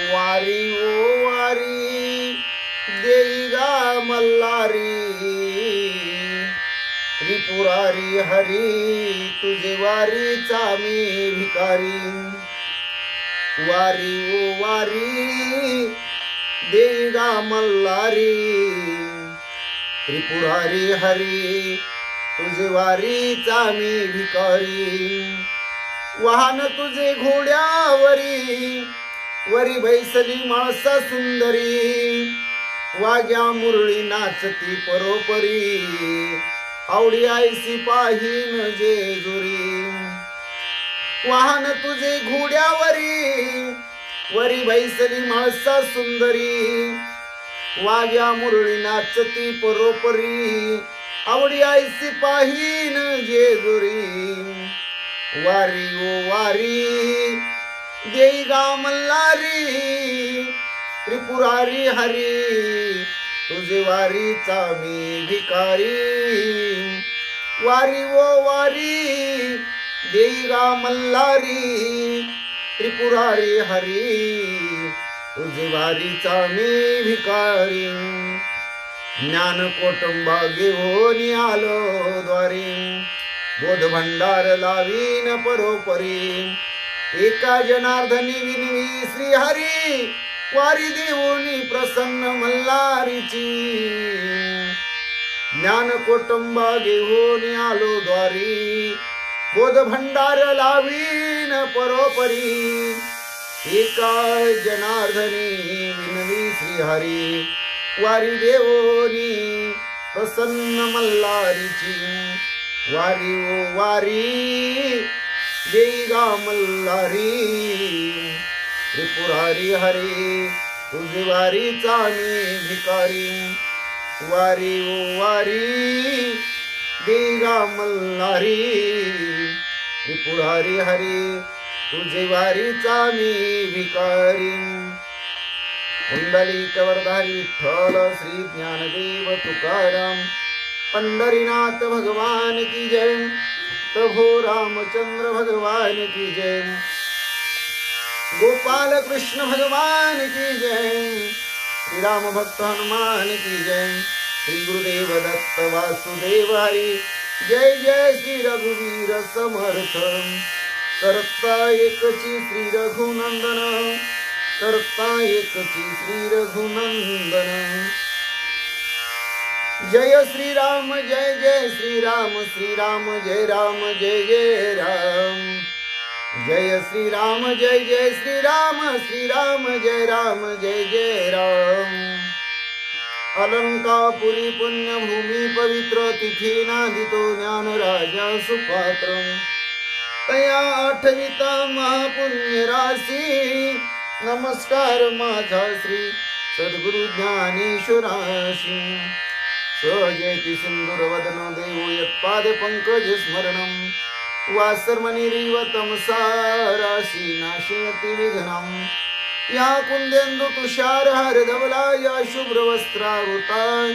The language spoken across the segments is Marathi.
वारी ओ वारी देई गा मल्हारी, त्रिपुरारी हरी तुझे वारीचा मी भिकारी। वारी ओ वारी देई गा मल्हारी, त्रिपुरारी हरी तुझे वारीचा मी भिकारी। वाहन तुझे घोड्यावरी, वरी बैसली माळसा सुंदरी, वाग्या मुरळी नाचती परोपरी, आवडी आईसी पाहीन जेजुरी। वाहन तुझे घोड्यावरी, वरी बैसली माळसा सुंदरी, वाग्या मुरळी नाचती परोपरी, आवडी आईसी पाहीन जेजुरी। वारी ओ वारी देई गा मल्हारी, त्रिपुरारी हरी तुझे वारीचा मी भिकारी। वारी ओ वारी देई गा मल्हारी, त्रिपुरारी हरी तुझे वारीचा मी भिकारी। ज्ञान कोटंबा घेऊन आलो द्वारी, बोध भंडार लावीन परोपरी, एका जनार्दनी विनवी श्री हरी, वारी देऊनी प्रसन्न मल्हारीची। ज्ञान कोटंबा घेऊन आलो द्वारी, बोध भंडार लावीन परोपरी, एका जनार्दनी विनवी श्री हरी, वारी देऊनी प्रसन्न मल्हारीची। वारी ओ वारी देई गा मल्हारी, त्रिपुरारी हरी तुझे वारीचा मी भिकारी। वारी ओ वारी देई गा मल्हारी, त्रिपुरारी हरी तुझे वारीचा मी भिकारी। पुंडलिक वरदारी विठ्ठल श्री ज्ञानदेव तुकाराम, पंढरीनाथ भगवान की जय, प्रभु रामचंद्र भगवान की जय, गोपाल कृष्ण भगवान की जय, श्री राम भक्त हनुमान की जय, श्री गुरुदेव दत्त वासुदेव हरी जय जय, श्री रघुवीर समर्थ। करता एकची श्री रघुनंदन, करता एकची श्री रघुनंदन। जय श्री राम जय जय श्री राम, श्री राम जय जय राम। जय श्री राम जय जय श्री राम, श्री राम जय जय राम। अलंकापुरी पुण्यभूमी पवित्र, तिथी नादितो ज्ञान राजा सुपात्र, तया आठविता महापुण्य राशी, नमस्कार माझा श्री सद्गुरु ज्ञानेश्वराशी। सहजयति सिंधुरवदनो देवो यत्पाद पंकज स्मरणं, वासर्मणिरिव तमसाराशी नाशयति विघ्नं। या कुंदेन्दु तुषार हरधवला, या शुभ्रवस्त्रावृता,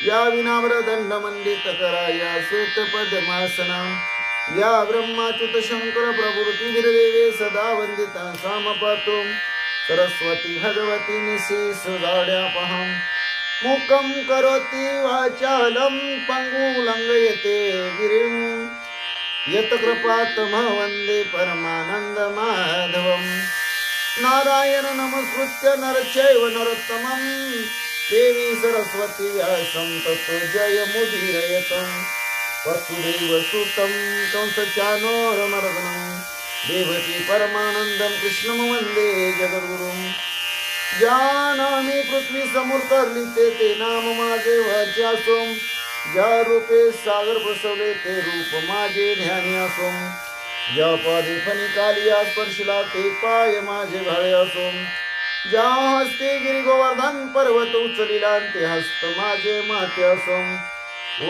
या विनाम्रदण्डमण्डितकरा, या श्वेतपद्मासना, या ब्रह्माच्युत शंकर प्रभृतिभिर्देवे सदा वन्दिता सामपातु। सरस्वती भगवती निशिसुदाड्यापहं, मुखं करोति वाचालं पंगुं लंघयते गिरिं, यत्कृपातमहं वन्दे परमानन्दमाधवम्। नारायण नमस्कृत्य नरचैव नरोत्तमं देवी सरस्वती व्यासं ततो जयमुदीरयतं वसुदेवसुतं कंसचानूरमर्दनं देवकी परमानन्दं कृष्णं वन्दे जगद्गुरुं जानामि पृथ्वी समूर्तरलिते ते नाम माझे वाच्यासोम ज्या रूपे सागर बसवले ते रूप माझे ध्यानी असोम ज्या पादे फणिकालिया स्पर्शिला ते पाय माझे भाळे असोम ज्या हस्ते गिरी गोवर्धन पर्वत उचलिला ते हस्त माझे माते असोम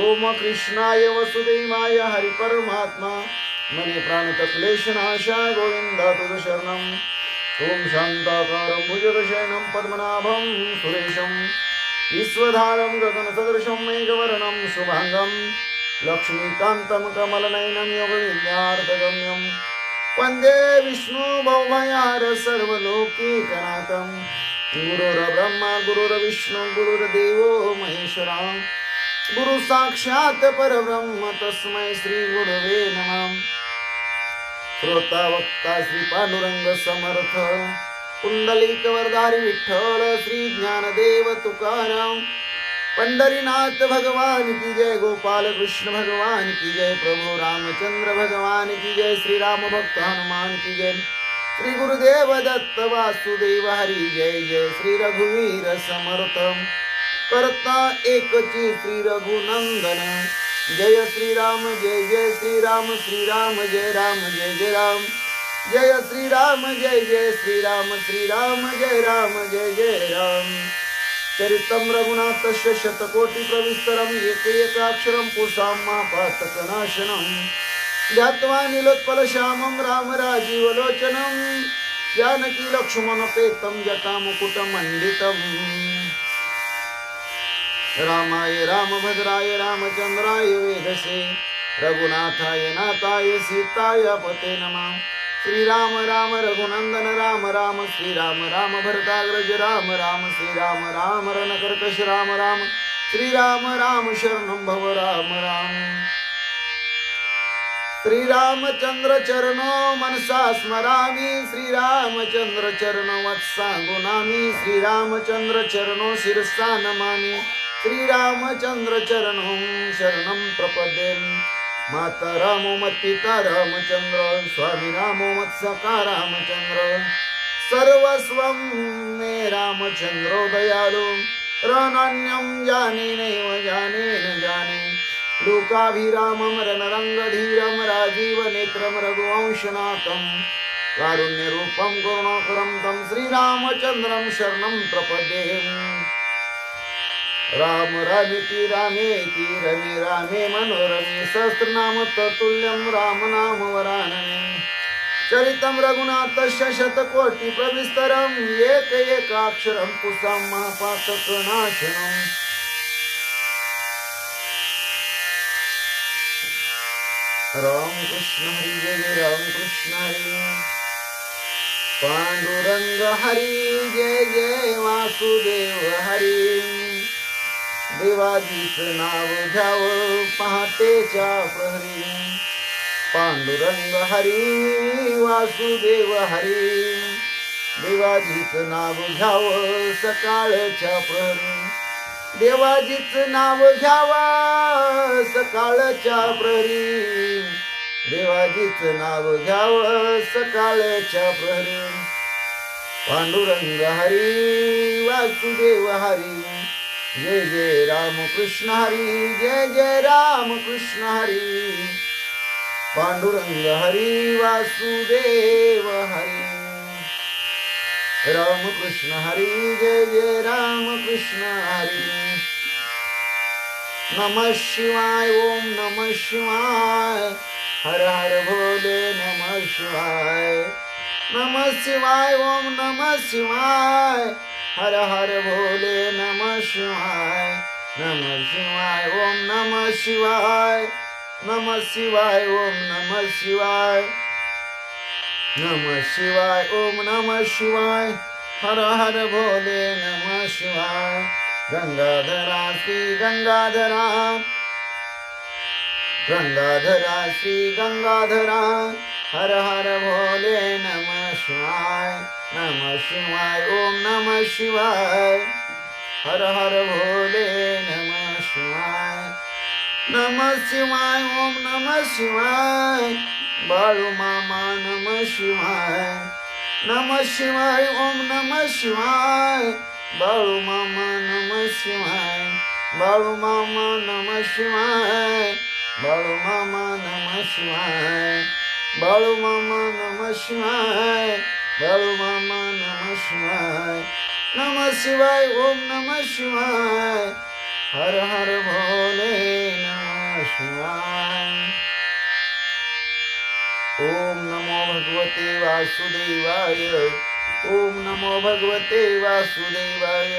ओम कृष्णाय वसुदेवाय हरि परमात्मा मने प्राणत क्लेशनाशा गोविंदा तुझ शरणम ओम शांताकारं भुजगशयनं पद्मनाभं सुरेशं विश्वधारं गगनसदृशं मेघवर्णं शुभांगं लक्ष्मीकान्तं कमलनयनं योगविद्यार्थगम्यं वन्दे विष्णु भवभयार सर्वलोकैकनाथं गुरुर्ब्रह्मा गुरुर्विष्णु गुरुर्देवो महेश्वरा गुरु साक्षात् परब्रह्म तस्मै श्री गुरवे नमः श्रोता वक्ता श्री पांडुरंग समर्थ कुंडलिक वरदारी विठ्ठल श्री ज्ञानदेव तुकाराम पंढरीनाथ भगवान की जय गोपाल कृष्ण भगवान की जय प्रभु रामचंद्र भगवान की जय श्री राम भक्त हनुमान की जय श्री गुरुदेव दत्त वासुदेव हरि जय जय श्री रघुवीर समर्थ करता एकची श्री रघुनंदन जय श्री राम जय जय श्री राम जय राम जय जय राम जय श्री राम जय श्री राम जय जय राम चरितं रघुनाथस्य शतकोटि प्रविस्तरम् एकैकाक्षरं पुंसां महापातकनाशनं ध्यात्वा नीलोत्पल श्यामं राम राजीवलोचनं जानकी लक्ष्मणपेतं जटामुकुटमण्डितं रामाय रामभद्राय रामचंद्राय वेधसे रघुनाथाय नाथाय सीताय पते नमः श्री राम राम रघुनंदन राम राम श्री राम राम भरताग्रज राम राम श्री राम राम रणकर्कश राम राम श्री राम राम शरणं भव राम राम श्री रामचंद्र चरणो मनसा स्मरामि श्री रामचंद्र चरणो वत्सा गुणामि श्री रामचंद्र चरणो शिरसा नमामि श्री रामचंद्र चरणं शरणं प्रपद्ये माता रामो मत् पिता रामचंद्र स्वामी रामो मत् सखा रामचंद्र सर्वस्वं मे रामचंद्रो दयालु रणन्यं जाने नैव जाने न जाने लोकाभिरामं रणरंगधीरं राजीवनेत्रं रघुवंशनाथं कारुण्यरूपं करुणाकरं तं श्रीरामचन्द्रं शरणं प्रपद्ये राम रामेति रामेति रमे रामे मनोरमे सहस्रनाम तत्तुल्यं राम नाम वरानने चरितं रघुनाथस्य शतकोटि प्रविस्तरम् एकैकाक्षरं पुंसां महापातकनाशनम् राम कृष्ण हरि जय राम कृष्ण हरि पांडुरंग हरि जय जय वासुदेव हरि देवाजीचं नाव घ्यावं पहाटेच्या प्रहरी पांडुरंग हरी वासुदेव हरी देवाजीचं नाव घ्यावं सकाळच्या प्रहरी देवाजीचं नाव घ्यावं सकाळच्या प्रहरी देवाजीचं नाव घ्यावं सकाळच्या प्रहरी पांडुरंग हरी वासुदेव हरी जय जय राम कृष्ण हरी जय जय राम कृष्ण हरी पांडुरंग हरी वासुदेव हरी राम कृष्ण हरी जय जय राम कृष्ण हरी नमः शिवाय ओम नमः शिवाय हर हर भोले नमः शिवाय नमः शिवाय ओम नमः शिवाय हर हर भोले नमः शिवाय ओम नमः शिवाय ओम नमः शिवाय ओम नमः शिवाय हर हर भोले नमः शिवाय गंगाधरा श्री गंगाधरा श्री गंगाधरा हर हर भोले नमः शिवाय नमः शिवाय ओम नमः शिवाय हर हर भोले नमः शिवाय नमः शिवाय ओम नमः शिवाय बाळू मामा नमः शिवाय नमः शिवाय ओम नमः शिवाय बाळू मामा नमः शिवाय बाळू मामा नमः शिवाय बाळू मामा नमः शिवाय बाळू मामा नमः शिवाय बाळू मामा नमः शिवाय नमः शिवाय ओम नमः शिवाय हर हर भोले नमः शिवाय ओम नमो भगवते वासुदेवाय ओम नमो भगवते वासुदेवाय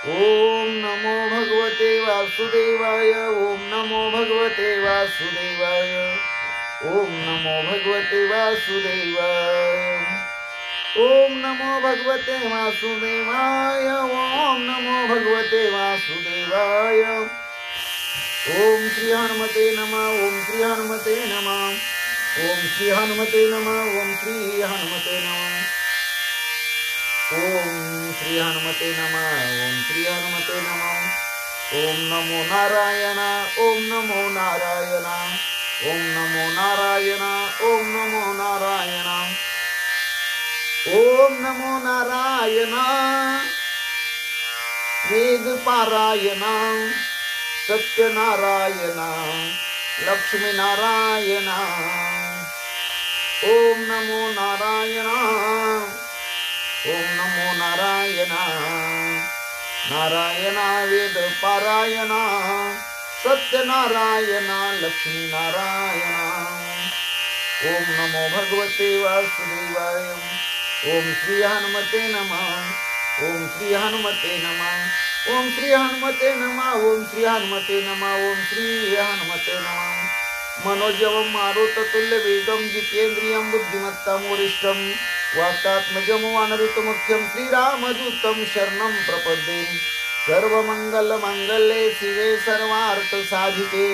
ओम नमो भगवते वासुदेवाय ओम नमो भगवते वासुदेवाय ओम नमो भगवते वासुदेवाय ओम नमो भगवते वासुदेवाय ओम नमो भगवते वासुदेवाय ओम श्री हनुमते नमः ओम श्री हनुमते नमः ओम श्री हनुमते नमः ओम श्री हनुमते नमः ओम श्री हनुमते नमः ओम श्री हनुमते नमः ओम नमो नारायण ओम नमो नारायण ओम नमो नारायण ओम नमो नारायण ओम नमो नारायण वेद पारायण सत्यनारायण लक्ष्मी नारायण ओम नमो नारायण ओम नमो नारायण नारायण वेद पारायण सत्यनारायण लक्ष्मी नारायण ओम नमो भगवते वासुदेवाय ओम श्री हनुमते नमः ओम श्री हनुमते नमः ओम श्री हनुमते नमः ओम श्री हनुमते नमः ओम श्री हनुमते नमः मनोजवं मारुततुल्य वेगं जितेन्द्रियं बुद्धिमत्तं वरिष्ठं वाक्तात्मजं वानरयुतमुख्यं श्रीरामदूतं शरणं प्रपद्ये सर्वमंगलमांगल्ये शिवे सर्वार्थसाधिके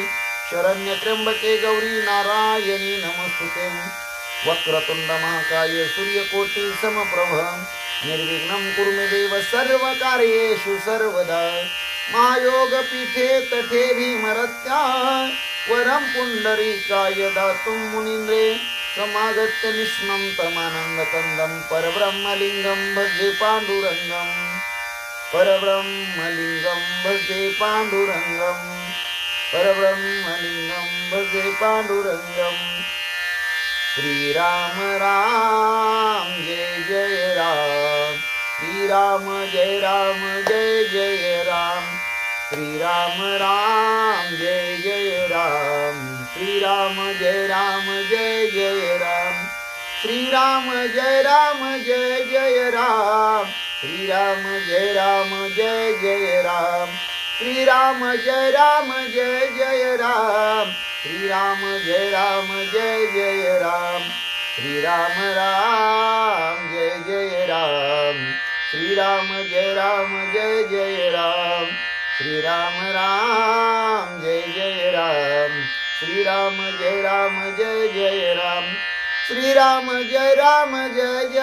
शरण्य त्र्यंबके गौरी नारायणी नमस्तुते वक्रतुंड महाकाय सूर्यकोटि समप्रभ निर्विघ्नं कुरु मे देव सर्वकार्येषु सर्वदा महायोग पीठे तटे भीमरत्या वरं पुंडरीकाय दातुं मुनीन्द्रे समागत्य निष्मं तमानन्दकन्दं परब्रह्मलिङ्गं भजे पाण्डुरङ्गं परब्रह्मलिङ्गं भजे पाण्डुरङ्गं परब्रह्मलिङ्गं भजे पाण्डुरङ्गं श्रीराम राम जय जय राम श्रीराम जय राम जय जय राम श्रीराम राम जय जय राम श्रीराम जय राम जय जय राम श्रीराम जय राम जय जय राम श्रीराम जय राम जय जय राम श्रीराम जय राम जय जय राम श्रीराम जय राम जय जय राम श्रीराम राम जय जय राम श्रीराम जय राम जय जय राम श्रीराम राम जय जय राम श्रीराम जय राम जय जय राम श्रीराम जय राम जय जय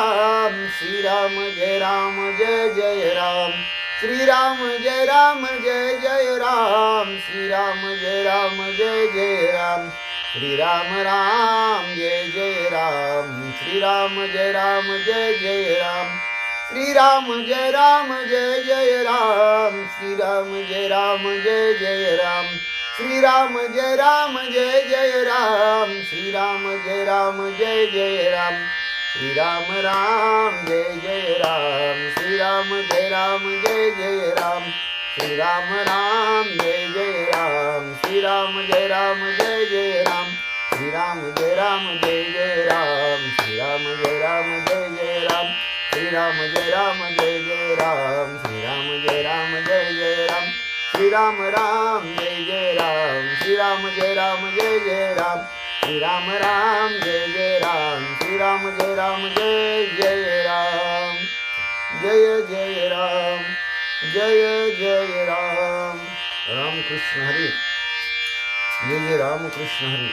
राम श्रीराम जय राम जय जय राम श्रीराम जय राम जय जय राम श्रीराम जय राम जय जय राम श्रीराम राम जय जय राम श्रीराम जय राम जय जय राम श्रीराम जय राम जय जय राम श्रीराम जय राम जय जय राम श्रीराम जय राम जय जय राम श्रीराम जय राम जय जय राम श्रीराम राम जय जय राम श्रीराम जय राम जय जय राम श्रीराम राम जय जय राम श्रीराम जय राम जय जय राम श्रीराम जय राम जय जय राम श्रीराम जय राम जय जय राम श्रीराम जय राम जय जय राम श्रीराम जय राम जय जय राम श्रीराम राम जय जय राम श्रीराम जय राम जय जय राम श्रीराम राम जय जय राम श्रीराम जय राम जय जय राम जय जय राम जय जय राम राम कृष्ण हरि जय जय राम कृष्ण हरि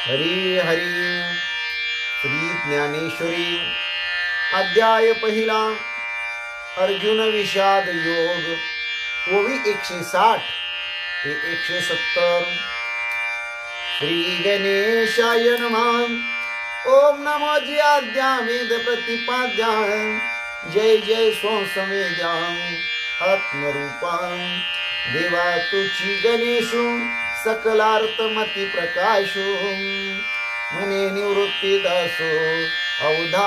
हरी हरी. श्री ज्ञानेश्वरी अध्याय पहिला. अर्जुन विषाद योग ओवी 160 ते 170. श्री गणेशाय नमः. ओम नमो ज्याद्या वेद प्रतिपाद्या जय जय स्वसमेद्या आत्मरूपा देवा तुझी गणेशु सकलार्थमती प्रकाशो मने निवृत्ती दासो अवधा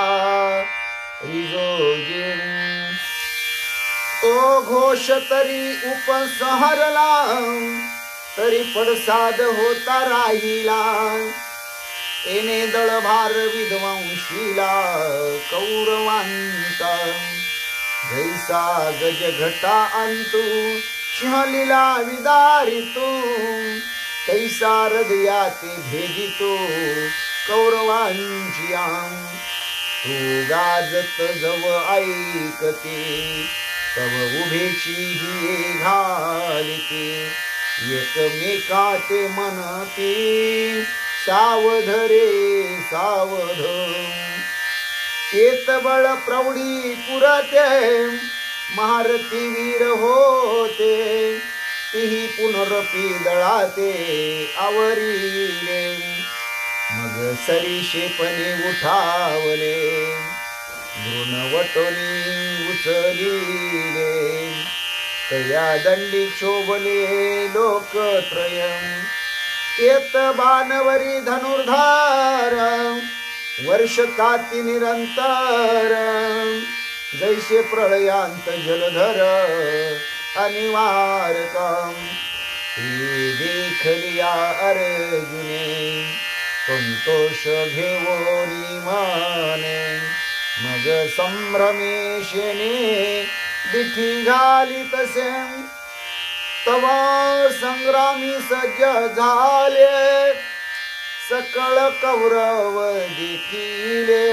रिजोजे. तो घोष तरी उपसहरला तरी पडसाद होता राहिला. एने दळभार विध्वंशीला कौरवांचा जैसा गज घटा अंतु सिंहलीला विदारितो तैसा हृदयाते भेदितो कौरवांची आम. तू गाजत जव ऐकते तव उभेची ही घालिते एकमेकाते मनते सावध रे सावध. येत बळ प्रौढी पुरते महारथी वीर होते तीही पुनरपी दळाते आवरी रे. मग सरीशेपणे उठावले द्रोणवटोनी उचलिले तया दंडी क्षोभले लोकत्रयम्. येत बाणवरी धनुर्धार वर्षकाती निरंतर जैसे प्रळयांत जलधर अनिवार्यकम. हे देखलिया अर्जुने संतोष घेवोनी माने मग संभ्रमेशेने दिठी घाली तसे तवा संग्रामी सज्ज झाले सकळ कौरव देखिले.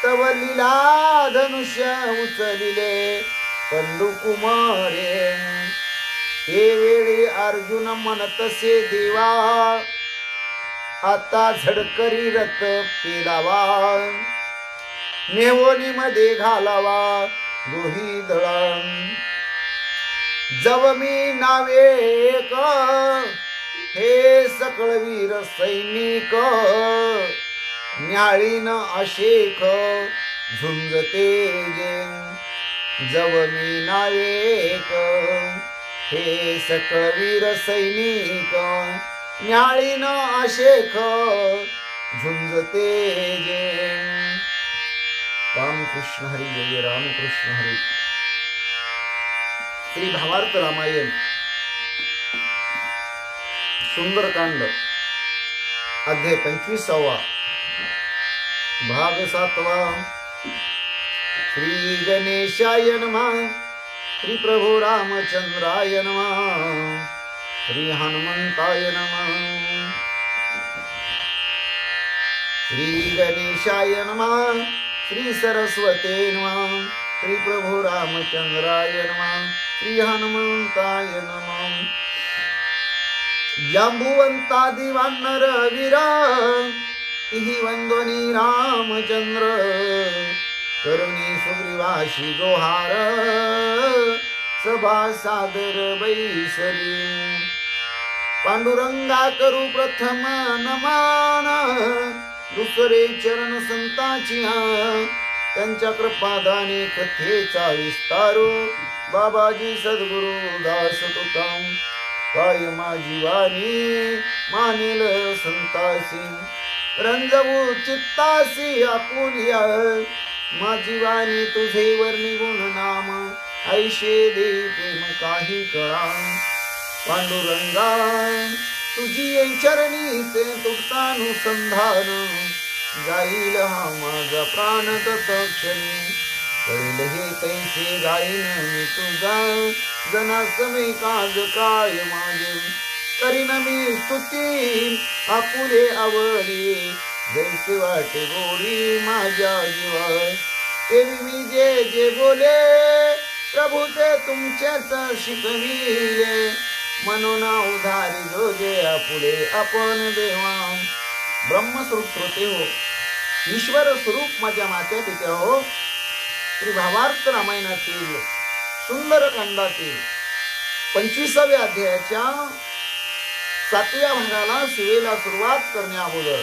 तव लीला धनुष्य उचलिले पंडुकुमारे. हे वेळी अर्जुन म्हणतसे देवा आता झडकरी रथ पेलावा नेवोनी मध्ये घालावा दोही दळा. जव मी नावेक हे सकळ वीर सैनिक न्याळीन अशेख झुंजते जे. जव मी नावेक हे सकळ वीर सैनिक न्याळीन अशेख झुंजते जे. रामकृष्ण हरी जय रामकृष्ण हरी. श्री भावार्थ रामायण सुंदरकांड अध्याय 25 भाग 7. श्री गणेशाय नमः. श्री प्रभु रामचंद्राय नमः. श्री हनुमंताय नमः. श्री गणेशाय नमः. श्री सरस्वते नमः. श्री प्रभु रामचंद्राय नमः. श्री हनुमंताय नमः. जांबुवंतादि वानर वीर इहि वंदोनी रामचंद्र करुणी सुग्रीवाशी जोहार सभा सादर बैसली. पांडुरंगा करू प्रथम नमन दुसरे चरण संताची त्यांच्या कृपादाने कथेचा विस्तारू बाबाजी सद्गुरु दास तुकाम. काय माझी वाणी मानिल संतासी रंजवू चित्तासी आपुलिया. माझी वाणी तुझे वर्णी गुण नाम ऐशे दे प्रेम काही कळा. पांडुरंगा तुझी चरणीचे तुटानुसंधान जाईल हा माझा प्राण तत्क्षणी. कळेल हे तैसे गाईन मी तुझा जनासमे काज काय माझे. करीन मी स्तुती आपुले आवडी जैसे वाटे गोडी माझ्या जीवा. तेवी मी जे जे बोले प्रभू ते तुमचेच शिकविले. म्हणून उधारी जो जे आपुले आपण देवा. ब्रह्मस्वरूप श्रोते हो, ईश्वर स्वरूप माझ्या मात्या पित्या हो, श्री भावार्थ रामायणातील सुंदर कांडातील 25व्या अध्यायाच्या 7व्या भागाला सेवेला सुरुवात करण्या अगोदर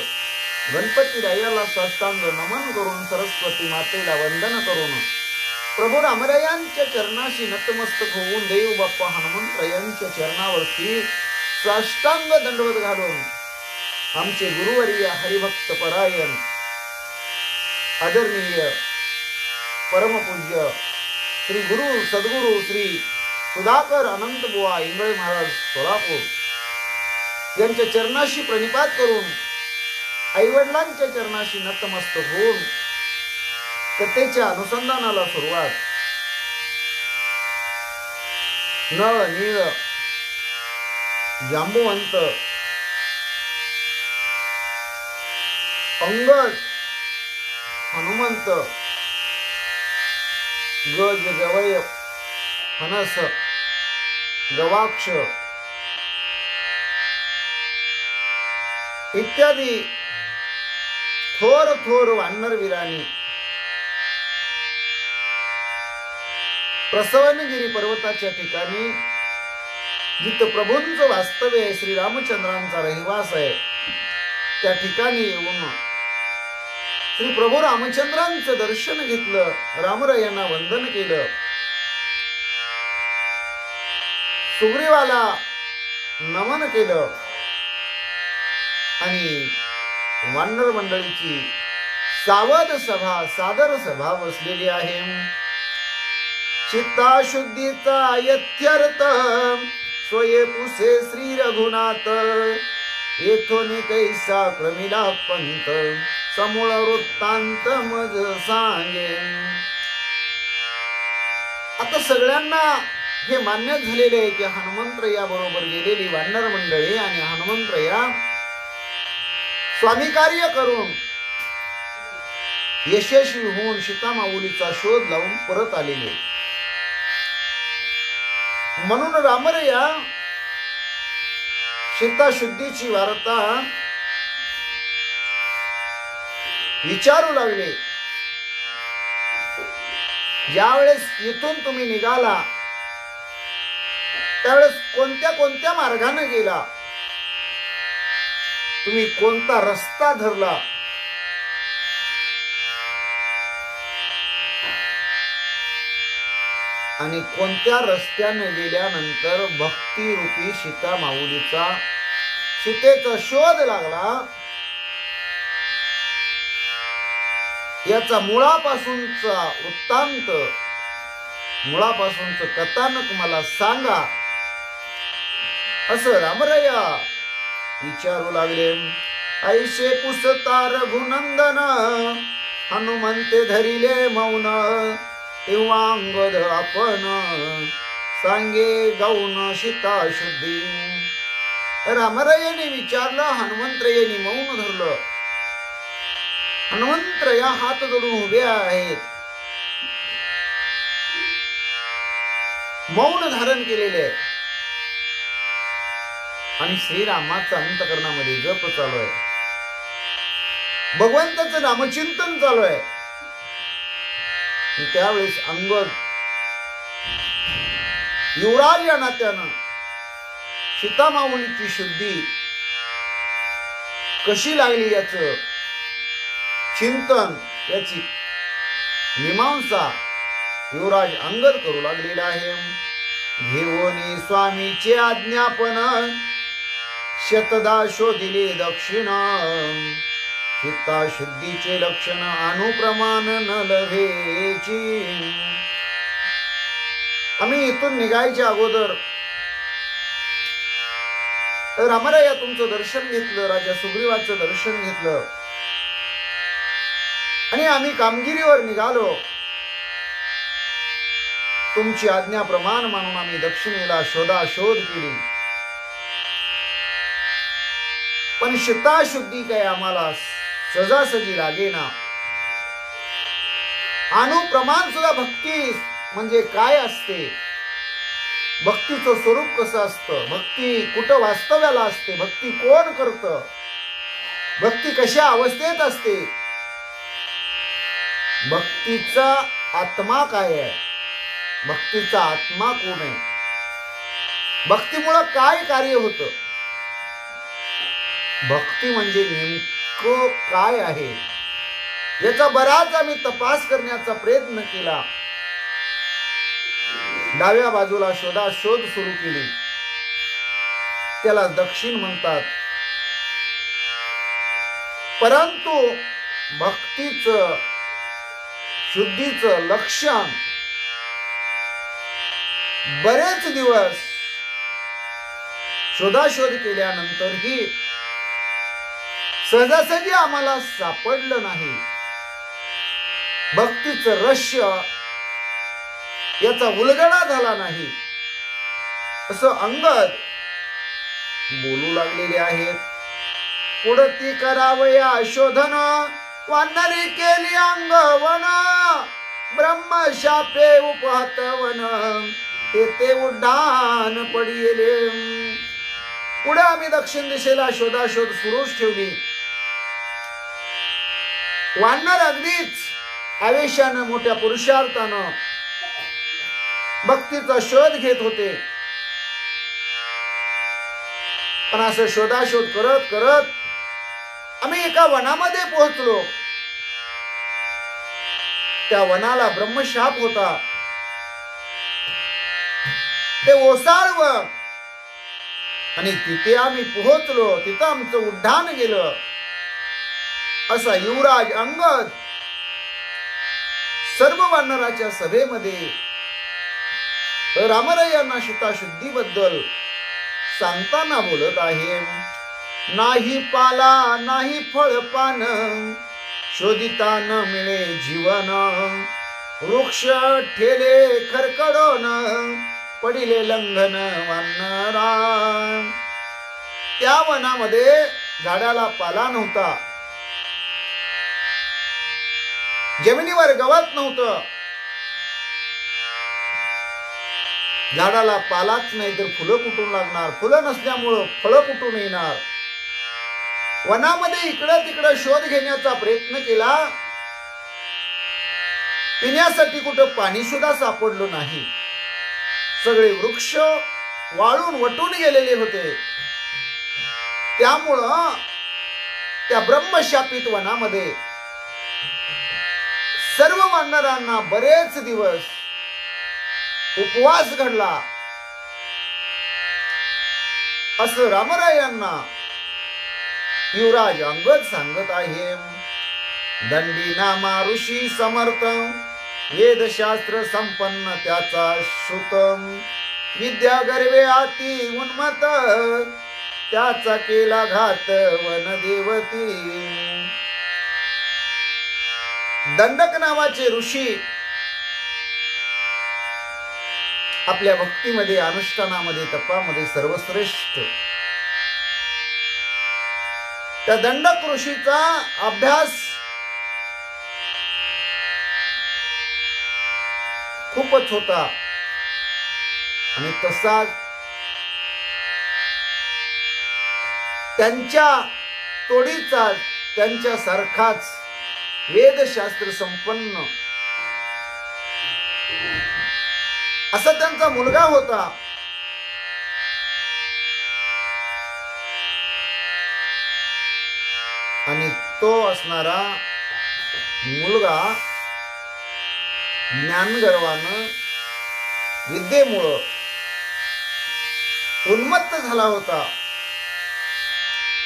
गणपती रायाला साष्टांग नमन करून, सरस्वती मातेला वंदन करून, प्रभू रामरायांच्या चरणाशी नतमस्तक होऊन, देव बाप्पा हनुमंतरायांच्या चरणावरती साष्टांग दंडवत घालून आमचे गुरुवर्य हरिभक्त परायण आदरणीय परमपूज्य श्री गुरु सद्गुरु श्री सुधाकर अनंत बुवा इंगळे महाराज सोलापूर यांच्या चरणाशी प्रणिपात करून, आईवडिलांच्या चरणाशी नतमस्तक होऊन कथेच्या अनुसंधानाला सुरुवात. नळ नीळ जांबुवंत अंगद हनुमंत गज गवय फणस गवाक्ष इत्यादी थोर थोर वानरवीरांनी प्रसवनगिरी पर्वताच्या ठिकाणी, जिथं प्रभूंचं वास्तव्य आहे, श्री रामचंद्रांचा रहिवास आहे, त्या ठिकाणी येऊन श्री प्रभू रामचंद्रांचं दर्शन घेतलं, रामरायांना वंदन केलं. सुग्रीवाला नमन केलं आणि वानर मंडळीची सावध सभा, सादर सभा बसलेली आहे. चित्ता शुद्धीचा यथ्यर्थ स्वये पुसे श्री रघुनाथ, येथून कैसा क्रमिला पंथ, समूळ वृत्तांत मज सांगे. आता सगळ्यांना हे मान्य झालेले आहे की हनुमंतराया बरोबर गेलेली वानर मंडळी आणि हनुमंतराया स्वामी कार्य करून यशस्वी होऊन सीता माऊलीचा शोध लावून परत आलेले. म्हणून रामराया सीता शुद्धीची वार्ता विचारू लागले. ज्यावेळेस इथून तुम्ही निघाला त्यावेळेस कोणत्या कोणत्या मार्गाने गेला, तुम्ही कोणता रस्ता धरला, आणि कोणत्या रस्त्याने गेल्यानंतर भक्ती रूपी सीता माऊलीचा सीतेचा शोध लागला, याचा मुळापासूनचा वृत्तांत, मुळापासूनच कथानक मला सांगा, असं रामराया विचारू लागले. ऐशे पुसता रघुनंदन हनुमंते धरिले मौन, तेव्हा अंगद आपण सांगे गाऊन सीता शुद्धी. रामरायाने विचारलं, हनुमंतरायाने मौन धरलं. हनुमंतराया हात जोडून उभे आहेत, मौन धारण केलेले आहे आणि श्रीरामाचं अंतकरणामध्ये जप चालू आहे, भगवंताचं नामचिंतन चालू आहे. त्यावेळेस अंगद युवराज या नात्यानं सीता माऊलीची शुद्धी कशी लागली याचं चिंतन, याची मीमांसा युवराज अंगद करू लागलेला आहे. घेऊनी स्वामीचे आज्ञापन शतदा शोधिले दक्षिण, सीता शुद्धीचे लक्षण अनुप्रमाण न लभेची. आम्ही इथून निघायच्या अगोदर रामराया तुमचं दर्शन घेतलं, राजा सुग्रीवाचं दर्शन घेतलं आणि आम्ही कामगिरीवर निघालो. तुमची आज्ञा प्रमाण मानून आम्ही दक्षिणेला शोधाशोध केली, पण सीता शुद्धी काय आम्हाला सहजासहजी लागेना. अनुप्रमाण सुद्धा भक्ती म्हणजे काय असते भक्तीचं स्वरूप कसं असतं, भक्ती कुठं वास्तव्याला असते, भक्ती कोण करतं, भक्ती कशा अवस्थेत असते, भक्तीचा आत्मा काय आहे, भक्तीचा आत्मा कोण आहे, भक्तीमुळं काय कार्य होतं, भक्ती म्हणजे नेमकं काय आहे, याचा बराच आम्ही तपास करण्याचा प्रयत्न केला. डाव्या बाजूला शोधाशोध सुरू केली. त्याला दक्षिण म्हणतात. परंतु भक्तीचं शुद्धीचं लक्षण बरेच दिवस शोधाशोध केल्यानंतरही सहजासहजी आम्हाला सापडलं नाही. भक्तीचं रहस्य याचा उलगडा झाला नाही. असं अंगद बोलू लागलेले आहेत. पुढती करावया शोधन, वानरी केली अंगवन, ब्रह्मशापे उपहतवन, ते उड्डाण पडिले. पुढे आम्ही दक्षिण दिशेला शोधाशोध सुरूच ठेवली. वानर अगदीच आवेशानं मोठ्या पुरुषार्थानं भक्तीचा शोध घेत होते. पण असं शोधाशोध करत करत आम्ही एका वनामध्ये पोहोचलो. त्या वनाला ब्रह्मशाप होता. ते ओसाळव आणि तिथे आम्ही पोहोचलो. तिथं आमचं उड्डाण गेलं. असा युवराज अंगद सर्व वानराच्या सभेमध्ये रामरायांना शुद्धाशुद्धीबद्दल सांगताना बोलत आहे. नाही पाला नाही फळपान, शोधिता न मिळे जीवन, वृक्ष ठेले खरकडोन, पडिले लंघन वानरा. त्या वनामध्ये झाडाला पाला नव्हता, जमिनीवर गवत नव्हतं. झाडाला पालाच नाही तर फुलं कुठून लागणार, फुलं नसल्यामुळं फळं कुठून येणार. वनामध्ये इकडं तिकडं शोध घेण्याचा प्रयत्न केला. पिण्यासाठी कुठं पाणी सुद्धा सापडलं नाही. सगळे वृक्ष वाळून वटून गेलेले होते. त्यामुळं त्या ब्रह्मशापित वनामध्ये सर्व वानरांना बरेच दिवस उपवास घडला. असं रामरायांना युवराज अंगद सांगत आहे. दंडी नामा ऋषी समर्थ, वेदशास्त्र संपन्न त्याचा श्रुत, विद्या गर्वे अति उन्मत, त्याचा केला घात वनदेवती. दंडक नावाचे ऋषी आपल्या भक्तीमध्ये, अनुष्ठानामध्ये, तपामध्ये सर्वश्रेष्ठ. त्या दंडक ऋषीचा अभ्यास खूपच होता आणि तसा त्यांच्या तोडीचा, त्यांच्या सारखाच वेदशास्त्र संपन्न असा त्यांचा मुलगा होता. आणि तो असणारा मुलगा ज्ञानगर्वानं, विद्येमुळं उन्मत्त झाला होता.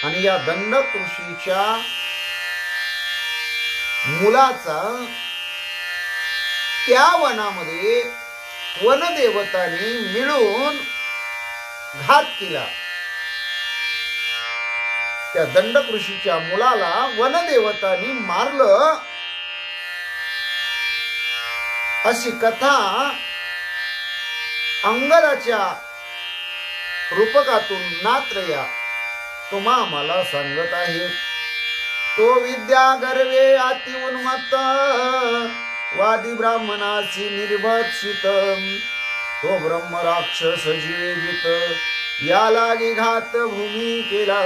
आणि या दंडक ऋषीच्या मुलाचा त्या वनामध्ये वनदेवतांनी मिळून घात केला. त्या दंडक ऋषीच्या मुलाला वनदेवतांनी मारलं, अशी कथा अंगदाच्या रूपकातून नात्रया तुम्हा मला सांगत आहे. तो विद्या गर्वे अति उन्मत्त, वादी ब्राह्मणाची निर्भक्षित, तो ब्रह्म राक्षस जीवित या लागी घात भूमी केला.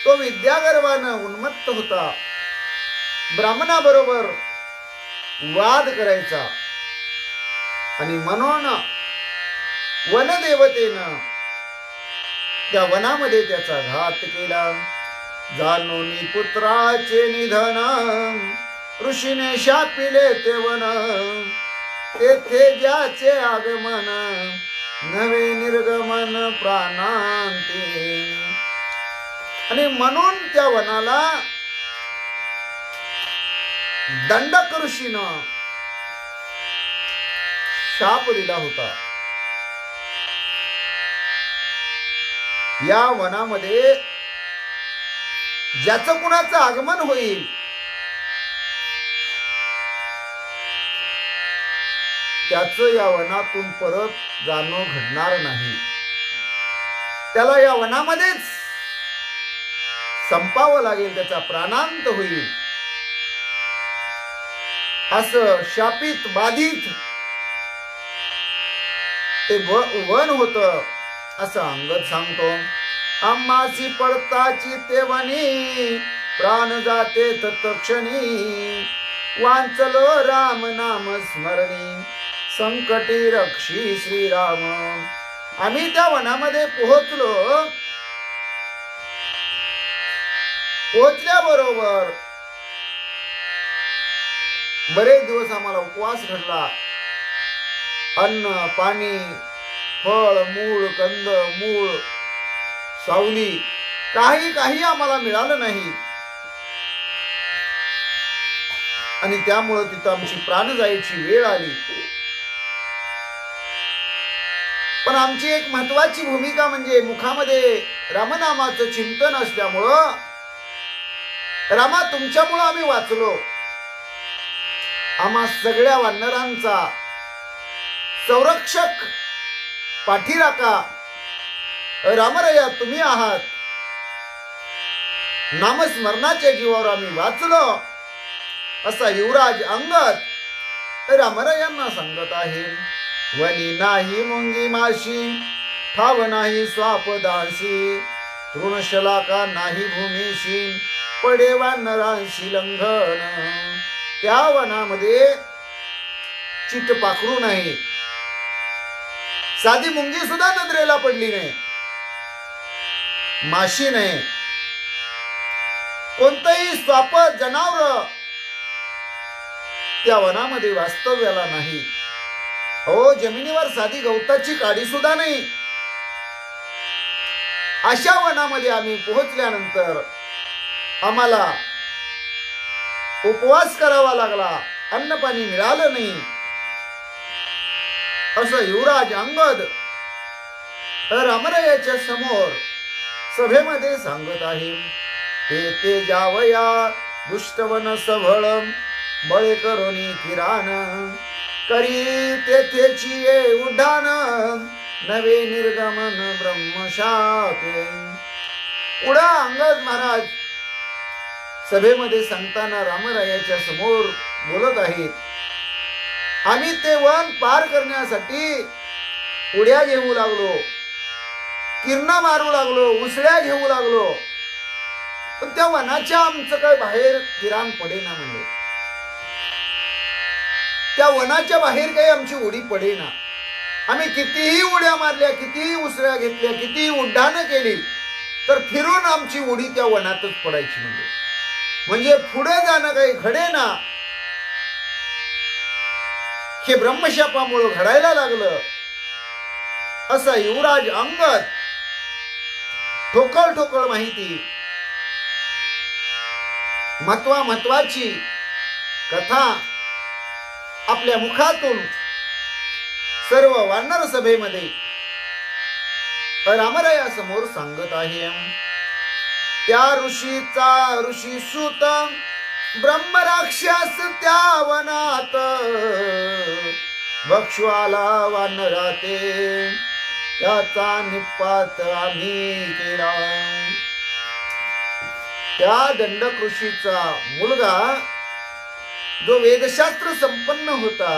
तो विद्यागर्वानं उन्मत्त होता. ब्राह्मणाबरोबर वाद करायचा आणि म्हणून वनदेवतेनं त्या वनामध्ये त्याचा घात केला. जाणून पुत्राचे निधन ऋषीने शापिले ते वन. तेथे ज्याचे आगमन नवे निर्गमन प्राणांती. आणि म्हणून त्या वनाला दंडक ऋषीनं शाप दिला होता. या वनामध्ये ज्याचं कुणाचं आगमन होईल त्याचं या वनातून परत जाणं घडणार नाही. त्याला या वनामध्येच संपावं लागेल, त्याचा प्राणांत होईल असं शापित बाधित ते वन होतं असं अंगद सांगतो. आम्हासी पडताची ते वनी प्राण जाते तत्क्षणी. वांचलो राम नाम स्मरणी संकटी रक्षी श्रीराम. आम्ही त्या वनामध्ये पोहोचल्याबरोबर बरेच दिवस आम्हाला उपवास घडला. अन्न पाणी फळ मूळ कंद मूळ सावली काही आम्हाला मिळालं नाही. आणि त्यामुळे तिथं आमची प्राण जायची वेळ आली. पण आमची एक महत्वाची भूमिका म्हणजे मुखामध्ये रामनामाचं चिंतन असल्यामुळं रामा तुमच्यामुळं आम्ही वाचलो. आम्हा सगळ्या वानरांचा संरक्षक पाठीराखा रामराया तुम्ही आहात. नामस्मरणाच्या जीवावर आम्ही वाचलो असा युवराज अंगद रामरायांना सांगत आहे. वनी नाही मुंगी माशी ठाव नाही स्वापदासी. तृणशलाका नाही भूमीशी पडे वानरांशी लंघन. त्या वनामध्ये चिट पाखरू नाही, साधी मुंगी सुद्धा नजरेला पडली नाही, माशी नाही, कोणतंही स्वाप जनावर त्या वनामध्ये वास्तव्याला नाही. हो जमिनीवर साधी गवताची काडी सुद्धा नाही. अशा वनामध्ये आम्ही पोहोचल्यानंतर आम्हाला उपवास करावा लागला, अन्न पाणी मिळालं नाही असं युवराज अंगद रामरायाच्या समोर सभेमध्ये सांगत आहे. ते जावया दुष्टवन सबळ बळे करोनी किराण करी तेथेची ये उड्डाण नवे निर्गमन ब्रह्मशापे. पुढे अंगद महाराज सभेमध्ये सांगताना रामरायाच्या समोर बोलत आहेत. आम्ही ते वन पार करण्यासाठी उड्या घेऊ लागलो, किरणा मारू लागलो, उसळ्या घेऊ लागलो, पण त्या वनाच्या आमचं काय बाहेर किराण पडेना. म्हणजे त्या वनाच्या बाहेर काही आमची उडी पडेना. आम्ही कितीही उड्या मारल्या, कितीही उसळ्या घेतल्या, कितीही उड्डाणं केली तर फिरून आमची उडी त्या वनातच पडायची. म्हणजे पुढे जाणं काही घडेना. हे ब्रह्मशापामुळे घडायला लागलं असा युवराज अंगद ठोकळ माहिती महत्वाची कथा आपल्या मुखातून सर्व वानर सभेमध्ये रामराया समोर सांगत आहे. त्या ऋषी सूत ब्रह्म राक्षस त्या वनात भक्षुआला वानराते त्याचा निपात आम्ही केला. त्या दंडक ऋषीचा मुलगा जो वेदशास्त्र संपन्न होता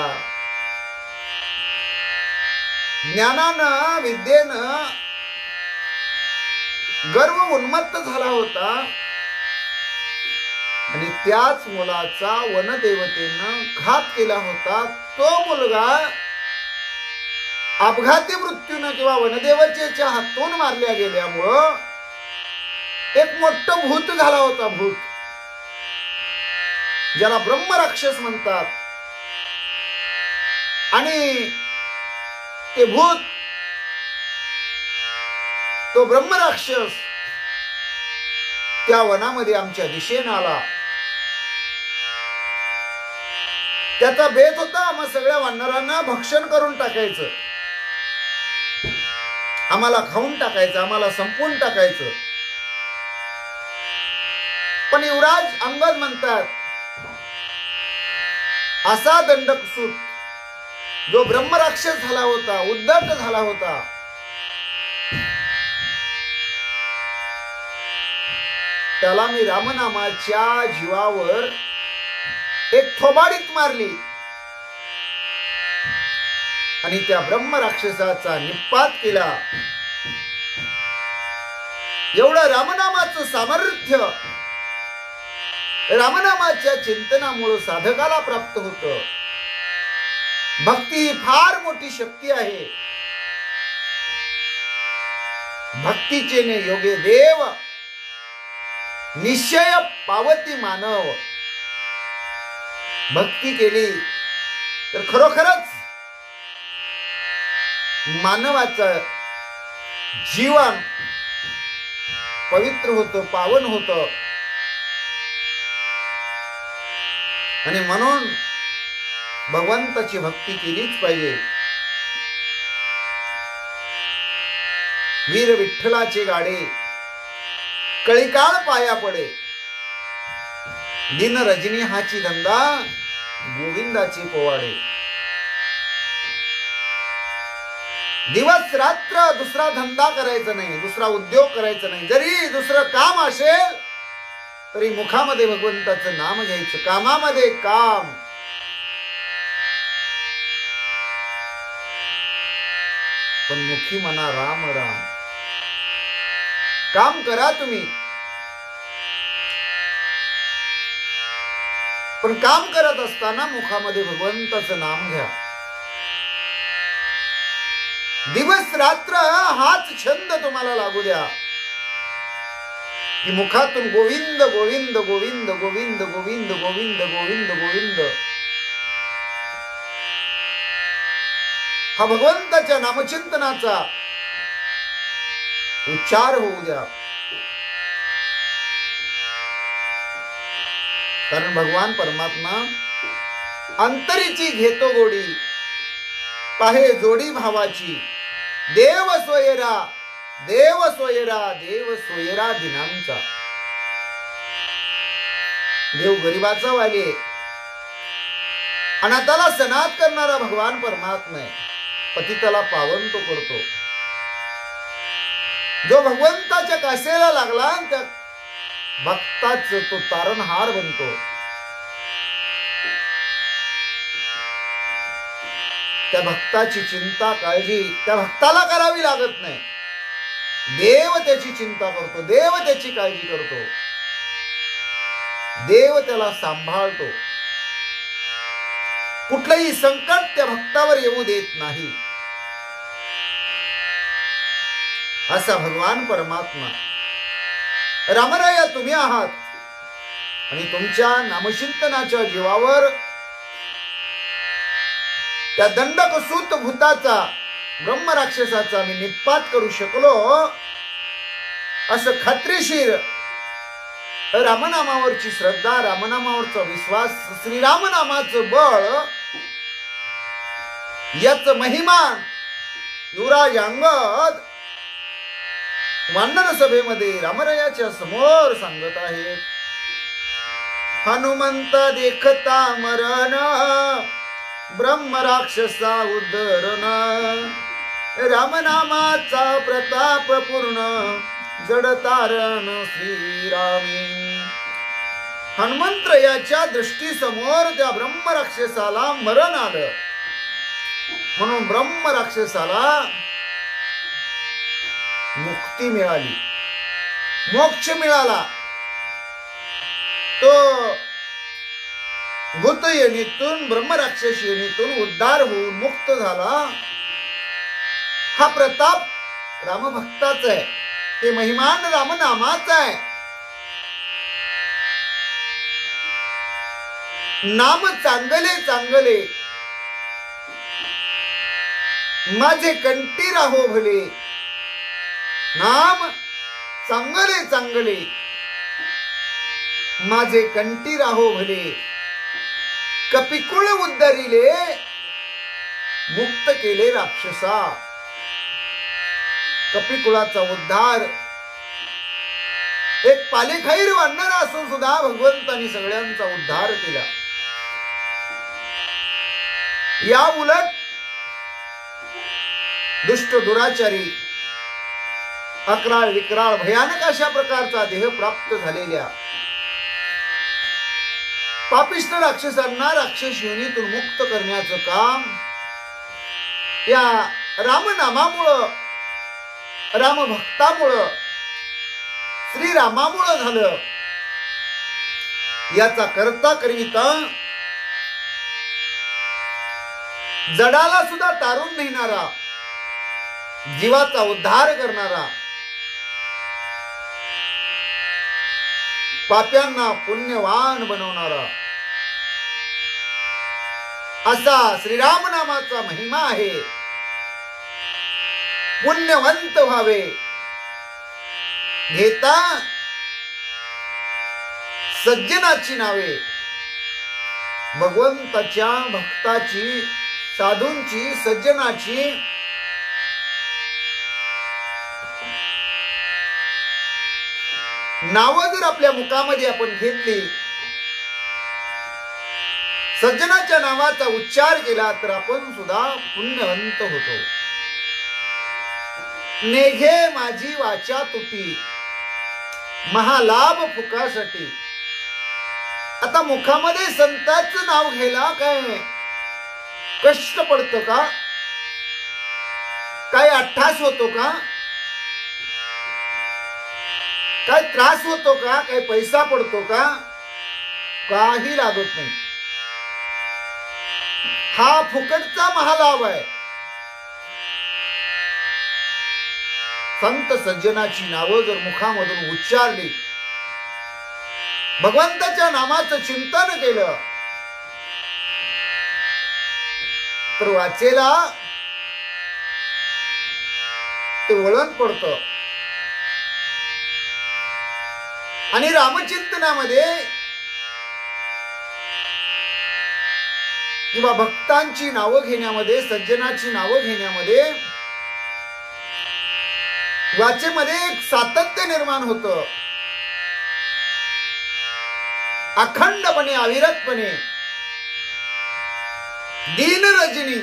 ज्ञानानं विद्येनं गर्व उन्मत्त झाला होता आणि त्याच मुलाचा वनदेवतेनं घात केला होता. तो मुलगा अपघाती मृत्यूनं किंवा वनदेवतेच्या हातून मारल्या गेल्यामुळं एक मोठं भूत झाला होता. भूत ज्याला ब्रह्मराक्षस म्हणतात. आणि ते भूत, तो ब्रह्मराक्षस त्या वनामध्ये आमच्या दिशेने आला. त्याचा बेत होता आम्हा सगळ्या वानरांना भक्षण करून टाकायचं, आम्हाला खाऊन टाकायचं, आम्हाला संपवून टाकायचं. पण युवराज अंगद म्हणतात, असा दंडकसूत जो ब्रह्मराक्षस झाला होता, उद्धट झाला होता, त्याला मी रामनामाच्या जीवावर एक थोबाडीत मारली आणि त्या ब्रह्मराक्षसाचा निपात केला. एवढं रामनामाचं सामर्थ्य रामनामाच्या चिंतनामुळे साधकाला प्राप्त होतं. भक्ती ही फार मोठी शक्ती आहे. भक्तीचे ने योगे देव निश्चय पावती मानव. भक्ती केली तर खरोखरच मानवाचं जीवन पवित्र होतं, पावन होतं. आणि म्हणून भगवंताची भक्ती केलीच पाहिजे. वीर विठ्ठलाचे गाडे कळीकाळ पाया पडे, दिन रजनी हाची धंदा गोविंदाचे पोवाडे. दिवस रात्र दुसरा धंदा करायचा नाही, दुसरा उद्योग करायचा नाही. जरी दुसरं काम असेल तरी मुखामध्ये भगवंताचं नाम घ्यायचं, कामामध्ये काम. पण मुखी म्हणा राम राम. काम करा तुम्ही, पण काम करत असताना मुखामध्ये भगवंताचं नाम घ्या. दिवस रात्र हाच छंद तुम्हाला लागू द्या की मुखातून गोविंद गोविंद गोविंद गोविंद गोविंद गोविंद गोविंद गोविंद हा भगवंताच्या नामचिंतनाचा उच्चार होऊ द्या. कारण भगवान परमात्मा अंतरीची घेतो गोडी, पाहे जोडी भावाची. देव सोयरा देव सोयरा देव सोयरा दिनांचा. देव गरिबाचा वाले, अनाथाला सनात करणारा भगवान परमात्मा आहे. पतिताला पावन तो करतो. जो भगवंताच्या कासेला लागला त्या भक्ताच तो तारणहार बनतो. त्या भक्ताची चिंता काळजी त्या भक्ताला करावी लागत नाही. देव त्याची चिंता करतो, देव त्याची काळजी करतो, देव त्याला सांभाळतो. कुठलंही संकट त्या भक्तावर येऊ देत नाही. असा भगवान परमात्मा रामराया तुम्ही आहात. आणि तुमच्या नामचिंतनाच्या जीवावर त्या दंडकसूत भूताचा, ब्रह्मराक्षसाचा मी निपात करू शकलो. असं खात्रीशीर रामनामावरची श्रद्धा, रामनामावरचा विश्वास, श्रीरामनामाचं बळ, याच महिमान युवराज अंगद वानर सभेमध्ये रामरायाच्या समोर सांगत आहेत. हनुमंत देखता मरण, ब्रह्मराक्षसा उद्धरण. रामनामाचा प्रताप पूर्ण, जडतारण श्रीरामे. हनुमंतरायाच्या दृष्टीसमोर त्या ब्रह्मराक्षसाला मरण आलं. म्हणून ब्रह्म राक्षसाला मुक्ती मिळाली, मोक्ष मिळाला. तो भूत योनीतून ब्रह्मराक्षस योनीतून उद्धार होऊन मुक्त झाला. हा प्रताप रामभक्ताचा आहे, ते महिमान रामनामाचा आहे. नाम चांगले चांगले माझे कंठी राहो भले. नाम चांगले चांगले माझे कंठी राहो भले. कपिकुळ उद्धरिले मुक्त केले राक्षसा. कपिकुळाचा उद्धार, एक पालेखैर वाढणारा असून सुद्धा भगवंतांनी सगळ्यांचा उद्धार केला. या उलट दुष्ट दुराचारी अकराळ विक्राळ भयानक अशा प्रकारचा देह प्राप्त झालेल्या पापिष्ट राक्षसांना राक्षस योनीतून मुक्त करण्याचं काम या रामनामामुळं, रामभक्तामुळं, श्रीरामामुळं झालं. याचा करता करविता जडाला सुद्धा तारून नेणारा, जीवाचा उद्धार करणारा, पाप्यांना पुण्यवान बनवणारा असा श्रीराम नामाचा महिमा आहे. पुण्यवंत व्हावे घेता सज्जनाची नावे. भगवंताच्या भक्ताची, साधूंची, सज्जनाची नाव जर आपल्या मुखामध्ये आपण घेतली, सज्जनाच्या नावाचा उच्चार केला तर आपण सुद्धा पुण्यवंत होतो. नेघे माझी वाचा तुटी महालाभ फुकासाठी. आता मुखामध्ये संतांचं नाव घ्यायला काय कष्ट पडतं का? काय अट्टास होतो का? काय त्रास होतो का? काय पैसा पडतो का? काही लागत नाही. हा फुकटचा महालाभ आहे. संत सज्जनाची नावं जर मुखामधून उच्चारली, भगवंताच्या नामाचं चिंतन केलं तर वाचेला ते वळण पडतं. आणि रामचिंतनामध्ये किंवा भक्तांची नावं घेण्यामध्ये, सज्जनाची नावं घेण्यामध्ये वाचेमध्ये एक सातत्य निर्माण होतं. अखंडपणे, अविरतपणे दीन रजनी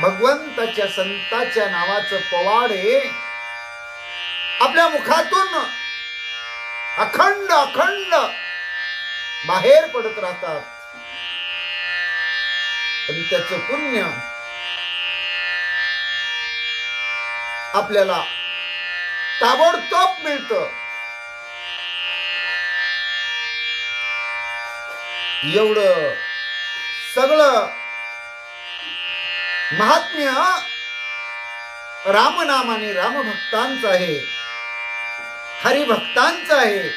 भगवंताच्या संताच्या नावाचं पवाडे आपल्या मुखातून अखंड अखंड बाहेर पडत राहतात. पण त्याचं पुण्य आपल्याला ताबडतोब मिळतं. एवढं सगळं महात्म्य रामनाम आणि रामभक्तांचं आहे, हरिभक्तांचं आहे.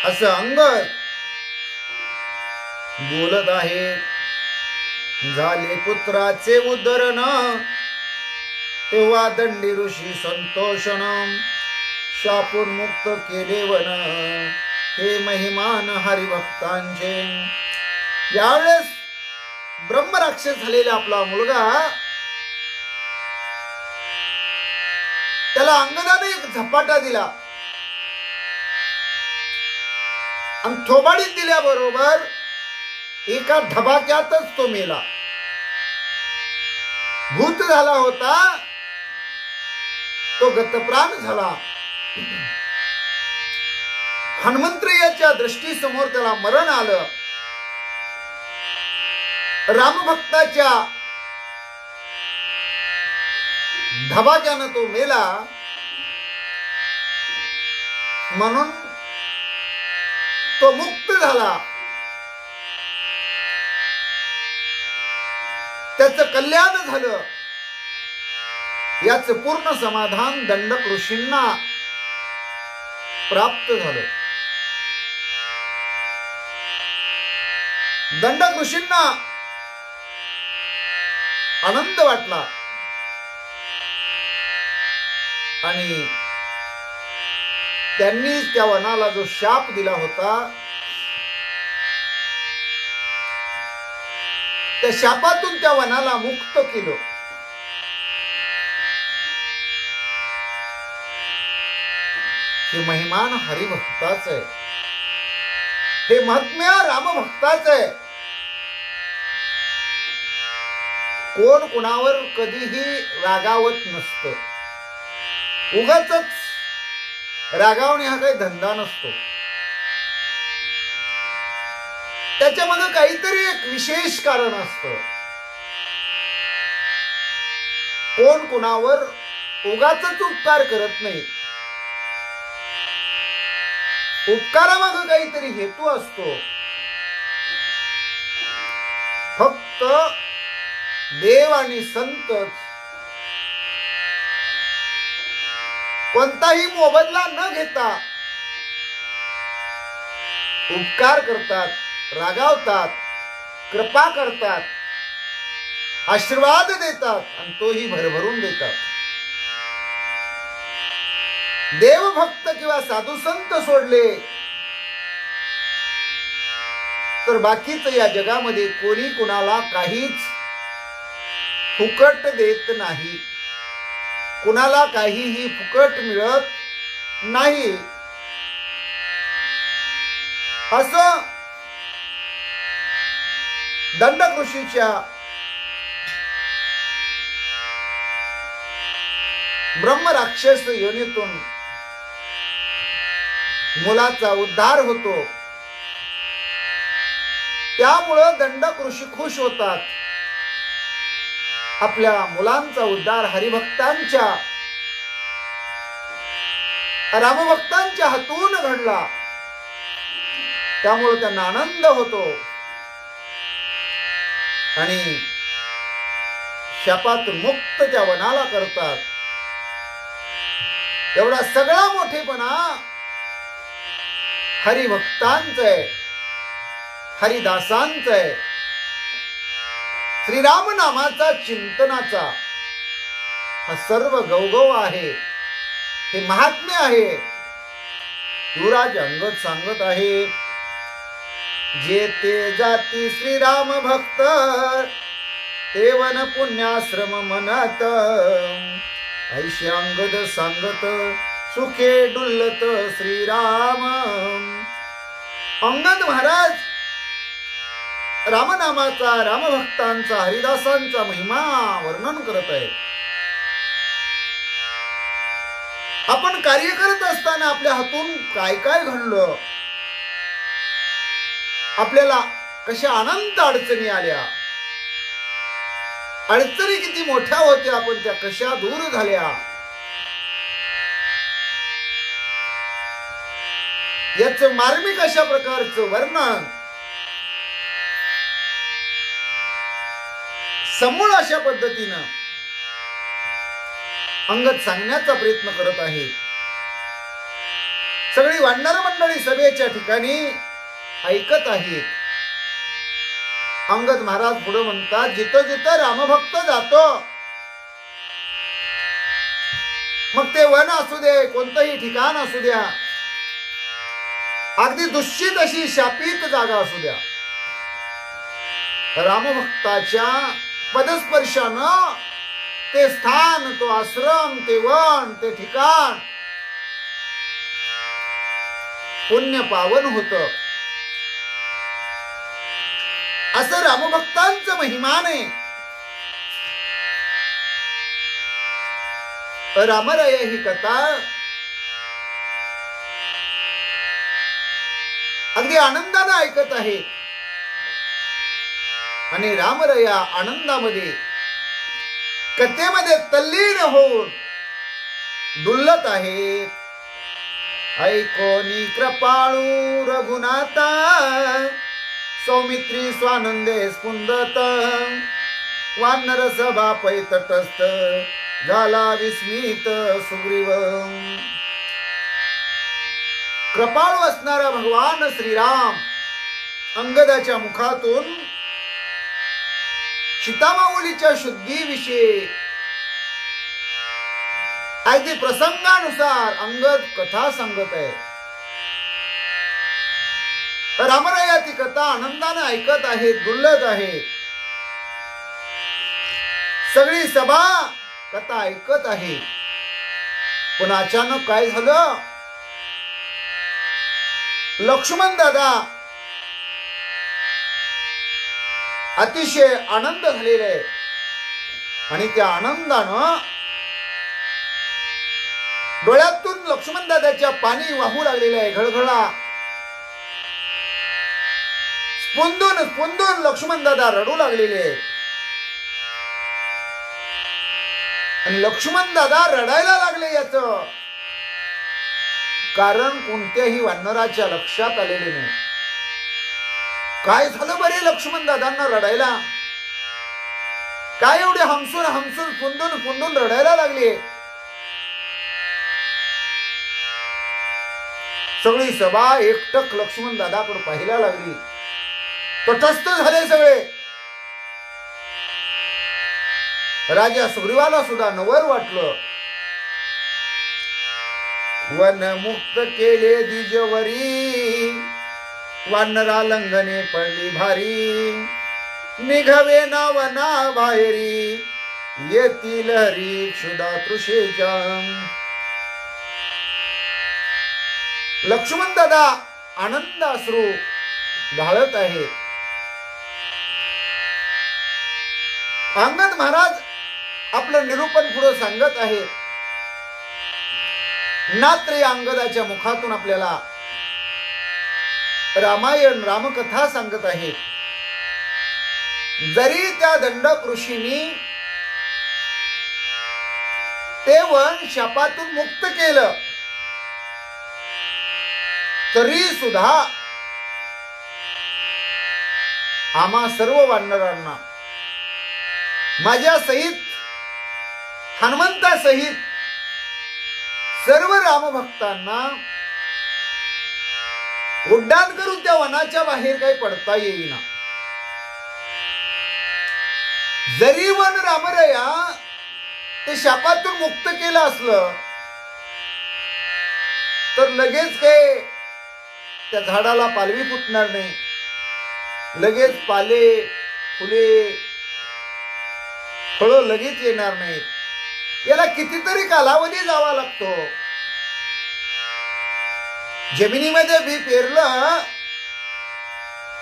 असं अंगद बोलत आहे. झाले पुत्राचे उद्धरण तेव्हा दंडी ऋषी संतोषण शापून मुक्त केले वन हे महिमान हरिभक्तांचे. यावेळेस ब्रह्मराक्षस झालेला आपला मुलगा, त्याला अंगदाने एक झपाटा दिला आणि थोबाडीत दिल्याबरोबर एका धबाक्यातच तो मेला. भूत झाला होता तो गतप्राण झाला. हनुमंतरायाच्या दृष्टीसमोर त्याला मरण आलं. रामभक्ताच्या धबाक्यानं तो मेला. म्हणून तो मुक्त झाला. त्याचं कल्याण झालं. याचं पूर्ण समाधान दंडक ऋषींना प्राप्त झालं. दंडक ऋषींना आनंद वाटला आणि त्यांनी त्या वनाला जो शाप दिला होता त्या शापातून त्या वनाला मुक्त केलं. हे महिमान हरिभक्ताच आहे. हे महात्म्य रामभक्ताच आहे. कोण कुणावर कधीही रागावत नसतं. उगाचच रागावणे हा काही धंदा नसतो. त्याच्यामध्ये काहीतरी एक विशेष कारण असतं. कोण कुणावर उगाचच उपकार करत नाही. उपकारामागे काहीतरी हेतू असतो. फक्त देव आणि संत कोणताही मोबदला न घेता उपकार करतात, रागावतात, कृपा करतात, आशीर्वाद देतात आणि तोही भरभरून देतात. देवभक्त किंवा साधू संत सोडले तर बाकीच या जगामध्ये कोणी कुणाला काहीच फुकट देत नाही. कुणाला काहीही फुकट मिळत नाही. असं दंडक ऋषीच्या ब्रह्म राक्षस योनीतून मुलाचा उद्धार होतो. त्यामुळं दंडक ऋषी खुश होतात. आपल्या मुलांचा उद्धार हरिभक्तांच्या रामभक्तांच्या हातून घडला. त्यामुळे त्यांना आनंद होतो आणि शापातून मुक्त त्या वनाला करतात. एवढा सगळा मोठेपणा हरिभक्तांचा आहे, हरिदासांचा आहे. श्रीराम नामाचा चिंतनाचा हा सर्व गौगव आहे. हे महात्म्य आहे. युवराज अंगद सांगत आहे, जेते जाती श्रीराम भक्त तेवन पुण्याश्रम म्हणत. ऐशी अंगद सांगत सुखे डुल्लत श्रीराम. अंगद महाराज रामनामाचा, रामभक्तांचा, हरिदासांचा महिमा वर्णन करत आहे. आपण कार्य करत असताना आपल्या हातून काय काय घडलं, आपल्याला कशा अनंत अडचणी आल्या, अडचणी किती मोठ्या होत्या, आपण त्या कशा दूर झाल्या, याचं मार्मिक अशा प्रकारचं वर्णन समूळ अशा पद्धतीनं अंगद सांगण्याचा प्रयत्न करत आहे. सगळी वानर मंडळी सभेच्या ठिकाणी ऐकत आहेत. अंगद महाराज पुढे म्हणतात, जिथं जिथं रामभक्त जातो, मग ते वन असू दे, कोणतंही ठिकाण असू द्या, अगदी दुष्टित अशी शापित जागा असू द्या, रामभक्ताच्या पदस्पर्शानं ते स्थान, तो आश्रम, ते वन, ते ठिकाण पुण्य पावन होतं. असं रामभक्तांचं महिमान आहे. रामराय ही कथा अगदी आनंदाने ऐकत आहे आणि रामरया आनंदामध्ये कथेमध्ये तल्लीन होऊन डुलत आहेत. ऐकोनी कृपाळू रघुनाथा सौमित्री स्वानंदे स्पुंदत वानर सभा पै तटस्थ झाला विस्मित सुग्रीव. कृपाळू असणारा भगवान श्रीराम अंगदाच्या मुखातून सीतामाऊलीच्या शुद्धीविषयी अगदी प्रसंगानुसार अंगद कथा सांगत आहे. रामराया ती कथा आनंदाने ऐकत आहेत, डुलत आहेत. सगळी सभा कथा ऐकत आहे. पण अचानक काय झालं? लक्ष्मण दादा अतिशय आनंद झालेला आहे आणि त्या आनंदानं डोळ्यातून लक्ष्मण दादाच्या पाणी वाहू लागलेलं आहे. घळघळा स्पुंदून स्पुंदून लक्ष्मण दादा रडू लागलेले आहे. आणि लक्ष्मण दादा रडायला लागले. याच कारण कोणत्याही वानराच्या लक्षात आलेले नाही. काय झालं बरे लक्ष्मण दादांना रडायला? काय एवढे हमसून हमसून फुंदून फुंदून रडायला लागले? सगळी सभा एकटक लक्ष्मण दादाकडे पाहायला लागली. तटस्थ झाले सगळे. राजा सुग्रीवाला सुद्धा नवर वाटलं. वन मुक्त केले द्विजवरी वानरा लंघने पडली भारी निघवे ना वना बाहेरी येतील हरी क्षुधा तृषेच्या. लक्ष्मण दादा आनंद अश्रू ढाळत आहेत. अंगद महाराज आपलं निरूपण पुढे सांगत आहेत. नात्र या अंगदाच्या मुखातून आपल्याला रामायण रामकथा सांगत आहेत. जरी त्या दंडक ऋषींनी ते वन शापातून मुक्त केलं तरी सुद्धा आम्हा सर्व वानरांना माझ्या सहित हनुमंता सहित सर्व रामभक्तांना उड्डाण करून त्या वनाच्या बाहेर काही पडता येईना. जरी वन रामरया ते शापातून मुक्त केलं असलं तर लगेच काय त्या झाडाला पालवी फुटणार नाही. लगेच पाले फुले फळं लगेच येणार नाहीत. याला कितीतरी कालावधी जावा लागतो. जमिनीमध्ये बी पेरलं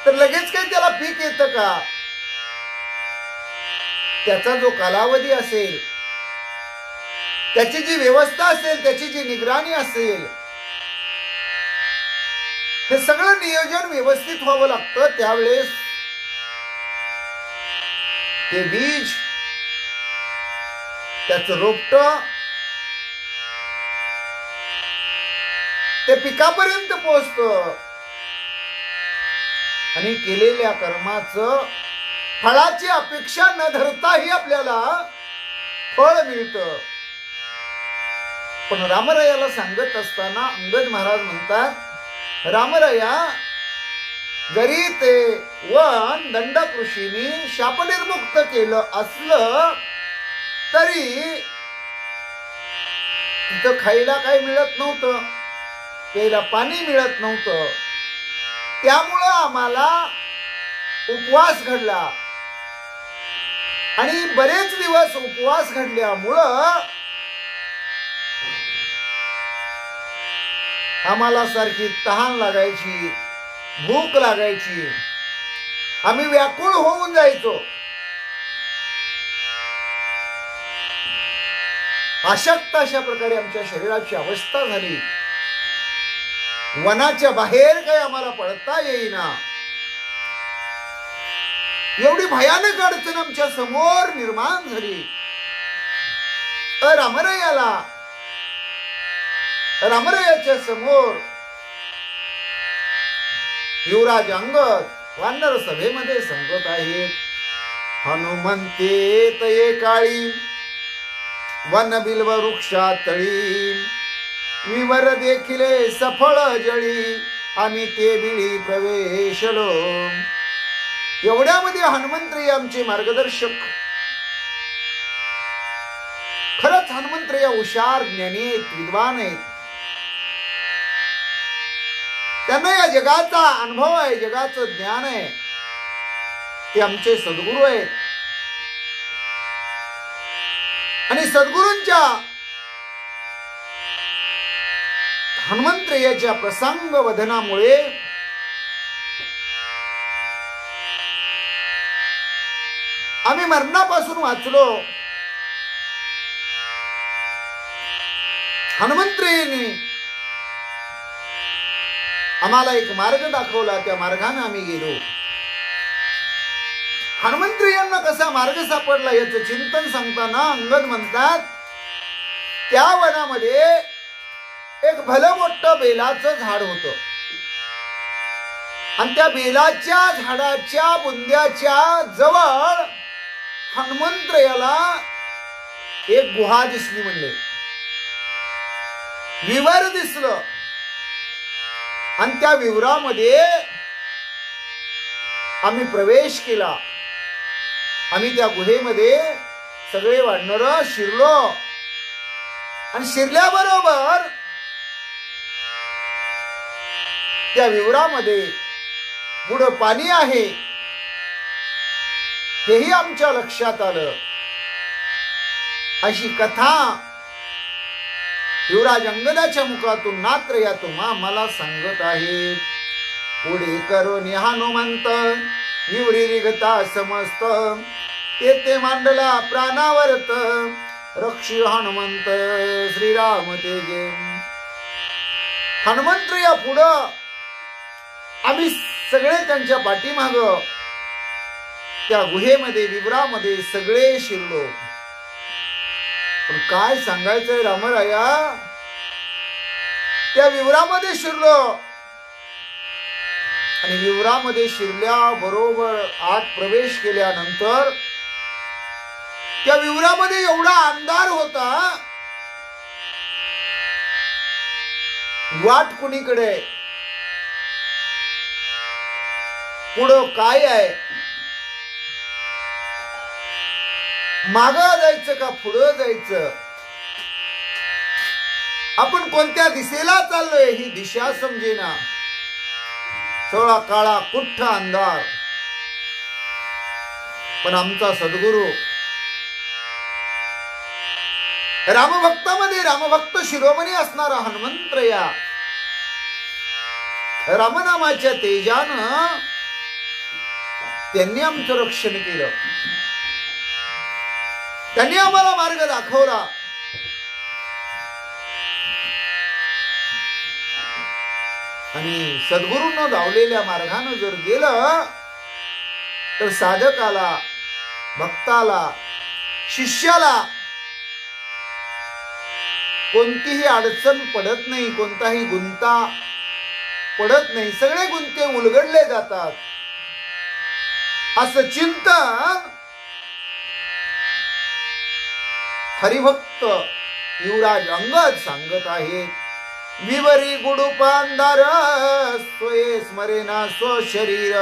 तर लगेच काही त्याला पीक येतं का? त्याचा जो कालावधी असेल, त्याची जी व्यवस्था असेल, त्याची जी निगराणी असेल, हे सगळं नियोजन व्यवस्थित व्हावं लागतं. त्यावेळेस ते बीज, त्याचं रोपटं ते पिकापर्यंत पोहोचतं आणि केलेल्या कर्माचं फळाची अपेक्षा न धरताही आपल्याला फळ मिळतं. पण रामरायाला सांगत असताना अंगद महाराज म्हणतात, रामराया जरी ते वन दंडक ऋषींनी शापनिर्मुक्त केलं असलं तरी तिथं खायला काही मिळत नव्हतं, प्यायला पाणी मिळत नव्हतं. त्यामुळं आम्हाला उपवास घडला आणि बरेच दिवस उपवास घडल्यामुळं आम्हाला सारखी तहान लागायची, भूक लागायची. आम्ही व्याकुळ होऊन जायचो. अशक्त अशा प्रकारे आमच्या शरीराची अवस्था झाली. वनाच्या बाहेर काही आम्हाला पडता येईना, एवढी भयानक अडचण आमच्या समोर निर्माण झाली. रामरायाच्या समोर युवराज अंगद वानर सभेमध्ये सांगत आहेत, हनुमंते तये काळी वन बिल्व वृक्षातळी, विवर देखिले सफळ जळी, आम्ही ते बिळी प्रवेशलो. एवढ्यामध्ये हनुमंतराय आमचे मार्गदर्शक. खरंच हनुमंतराय हुशार, ज्ञानी आहेत, विद्वान आहेत. त्यांना या जगाचा अनुभव आहे, जगाचं ज्ञान आहे. ते आमचे सद्गुरू आहेत. आणि सद्गुरूंच्या हनुमंतरायाच्या प्रसंग वदनामुळे आम्ही मरणापासून वाचलो. हनुमंतरायांनी आम्हाला एक मार्ग दाखवला, त्या मार्गाने आम्ही गेलो. हनुमंतरायांना कसा मार्ग सापडला याचं चिंतन सांगताना अंगद म्हणतात, त्या वनामध्ये एक भलं मोठं बेलाचं झाड होतं. आणि त्या बेलाच्या झाडाच्या बुंद्याच्या जवळ हनुमंतरायाला एक गुहा दिसली. म्हणले विवर दिसलं. आणि त्या विवरामध्ये आम्ही प्रवेश केला. आम्ही त्या गुहेमध्ये सगळे वानर शिरलो. आणि शिरल्याबरोबर त्या विवरामध्ये पुढं पाणी आहे हेही आमच्या लक्षात आलं. अशी कथा युवराज अंगदाच्या मुखातून नात्र या तुम्हा मला सांगत आहे. पुढे करून हनुमंत विवरी रिगता समस्त, ते मांडला प्राणावर्त रक्षी हनुमंत श्रीराम तेजे. हनुमंतराया पुढं, आम्ही सगळे त्यांच्या पाठीमाग त्या गुहेमध्ये विवरामध्ये सगळे शिरलो. पण काय सांगायचंय रामराया, त्या विवरामध्ये शिरलो. आणि विवरामध्ये शिरल्या बरोबर आत प्रवेश केल्यानंतर त्या विवरामध्ये एवढा अंधार होता, वाट कुणीकडे, पुढं काय आहे, मागं जायचं का पुढं जायचं, आपण कोणत्या दिशेला चाललोय ही दिशा समजेना. सोळा काळा कुठ्ठ अंधार. पण आमचा सद्गुरू रामभक्तामध्ये रामभक्त शिरोमणी असणारा हनुमंतराया रामनामाच्या तेजानं त्यांनी आमचं रक्षण केलं. त्यांनी आम्हाला मार्ग दाखवला. आणि सद्गुरूंना धावलेल्या मार्गानं जर गेलं तर साधकाला, भक्ताला, शिष्याला कोणतीही अडचण पडत नाही, कोणताही गुंता पडत नाही, सगळे गुंते उलगडले जातात. असं चिंतन हरिभक्त युवराज अंगद सांगत आहेत. विवरी गुडुपांधार स्वये स्मरेना स्व शरीर,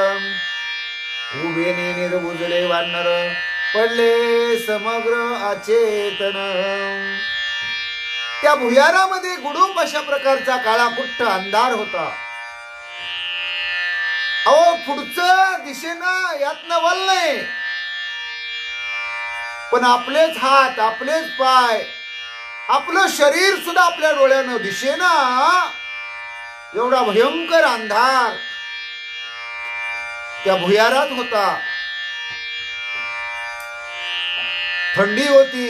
उभेने निर्बुजले वानर पडले समग्र अचेतन. त्या भुयारामध्ये गुडूप अशा प्रकारचा काळा कुठ्ठ अंधार होता. अहो पुढचं दिशेनं यातनं वल नाही, पण आपलेच हात, आपलेच पाय, आपलं शरीर सुद्धा आपल्या डोळ्यानं दिसेना एवढा भयंकर अंधार त्या भुयारात होता. थंडी होती.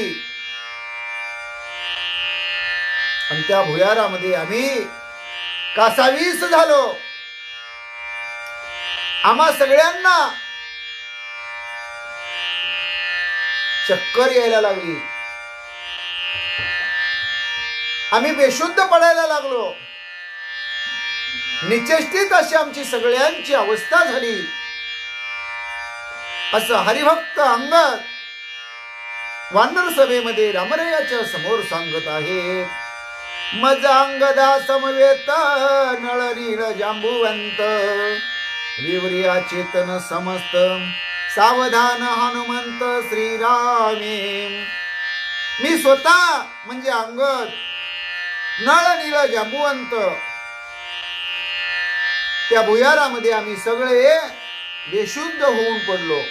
आणि त्या भुयारामध्ये आम्ही कासावीस झालो. आम्हा सगळ्यांना चक्कर यायला लागली. आम्ही बेशुद्ध पडायला लागलो. निचेष्टित अशी आमची सगळ्यांची अवस्था झाली. असं हरिभक्त अंगद वानर सभेमध्ये रामरायाच्या समोर सांगत आहे. मज अंगदा समवेत नळनील जांबुवंत विवरिया चेतन समस्त सावधान हनुमंत श्रीरामे. मी स्वतः म्हणजे अंगद नळनील जांबुवंत त्या भुयारामध्ये आम्ही सगळे बेशुद्ध होऊन पडलो.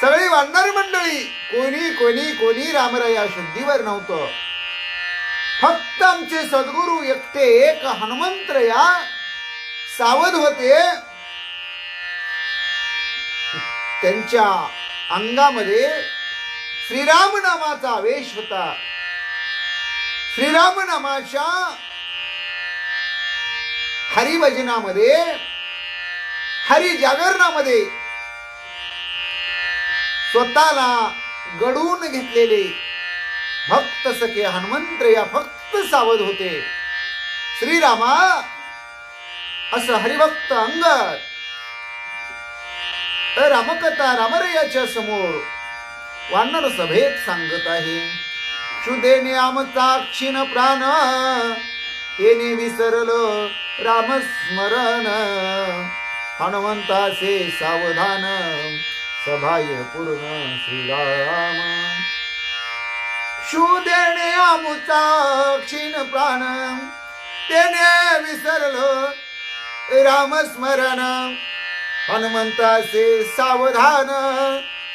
सगळी वानर मंडळी कोणी कोणी कोणी रामराया शुद्धीवर नव्हतं. फक्त आमचे सद्गुरु एकटे एक हनुमंतराया सावध होते. त्यांच्या अंगामध्ये श्रीराम नामाचा आवेश होता. श्रीराम नामाच्या हरिभजनामध्ये हरिजागरणामध्ये स्वतःला गडून घेतलेले भक्त सखे हनुमंतराया फक्त सावध होते. श्रीरामा असं हरिभक्त अंगद रामकथा रामरायाच्या समोर वानर सभेत सांगत आहे. क्षुदेने आमचा क्षीण प्राण येणे विसरलो रामस्मरण हनुमंतासे सावधान सभाय पूर्ण श्रीराम. क्षुदेने आमचा क्षीण प्राण तेने विसरलो रामस्मरण हनुमंतासे सावधान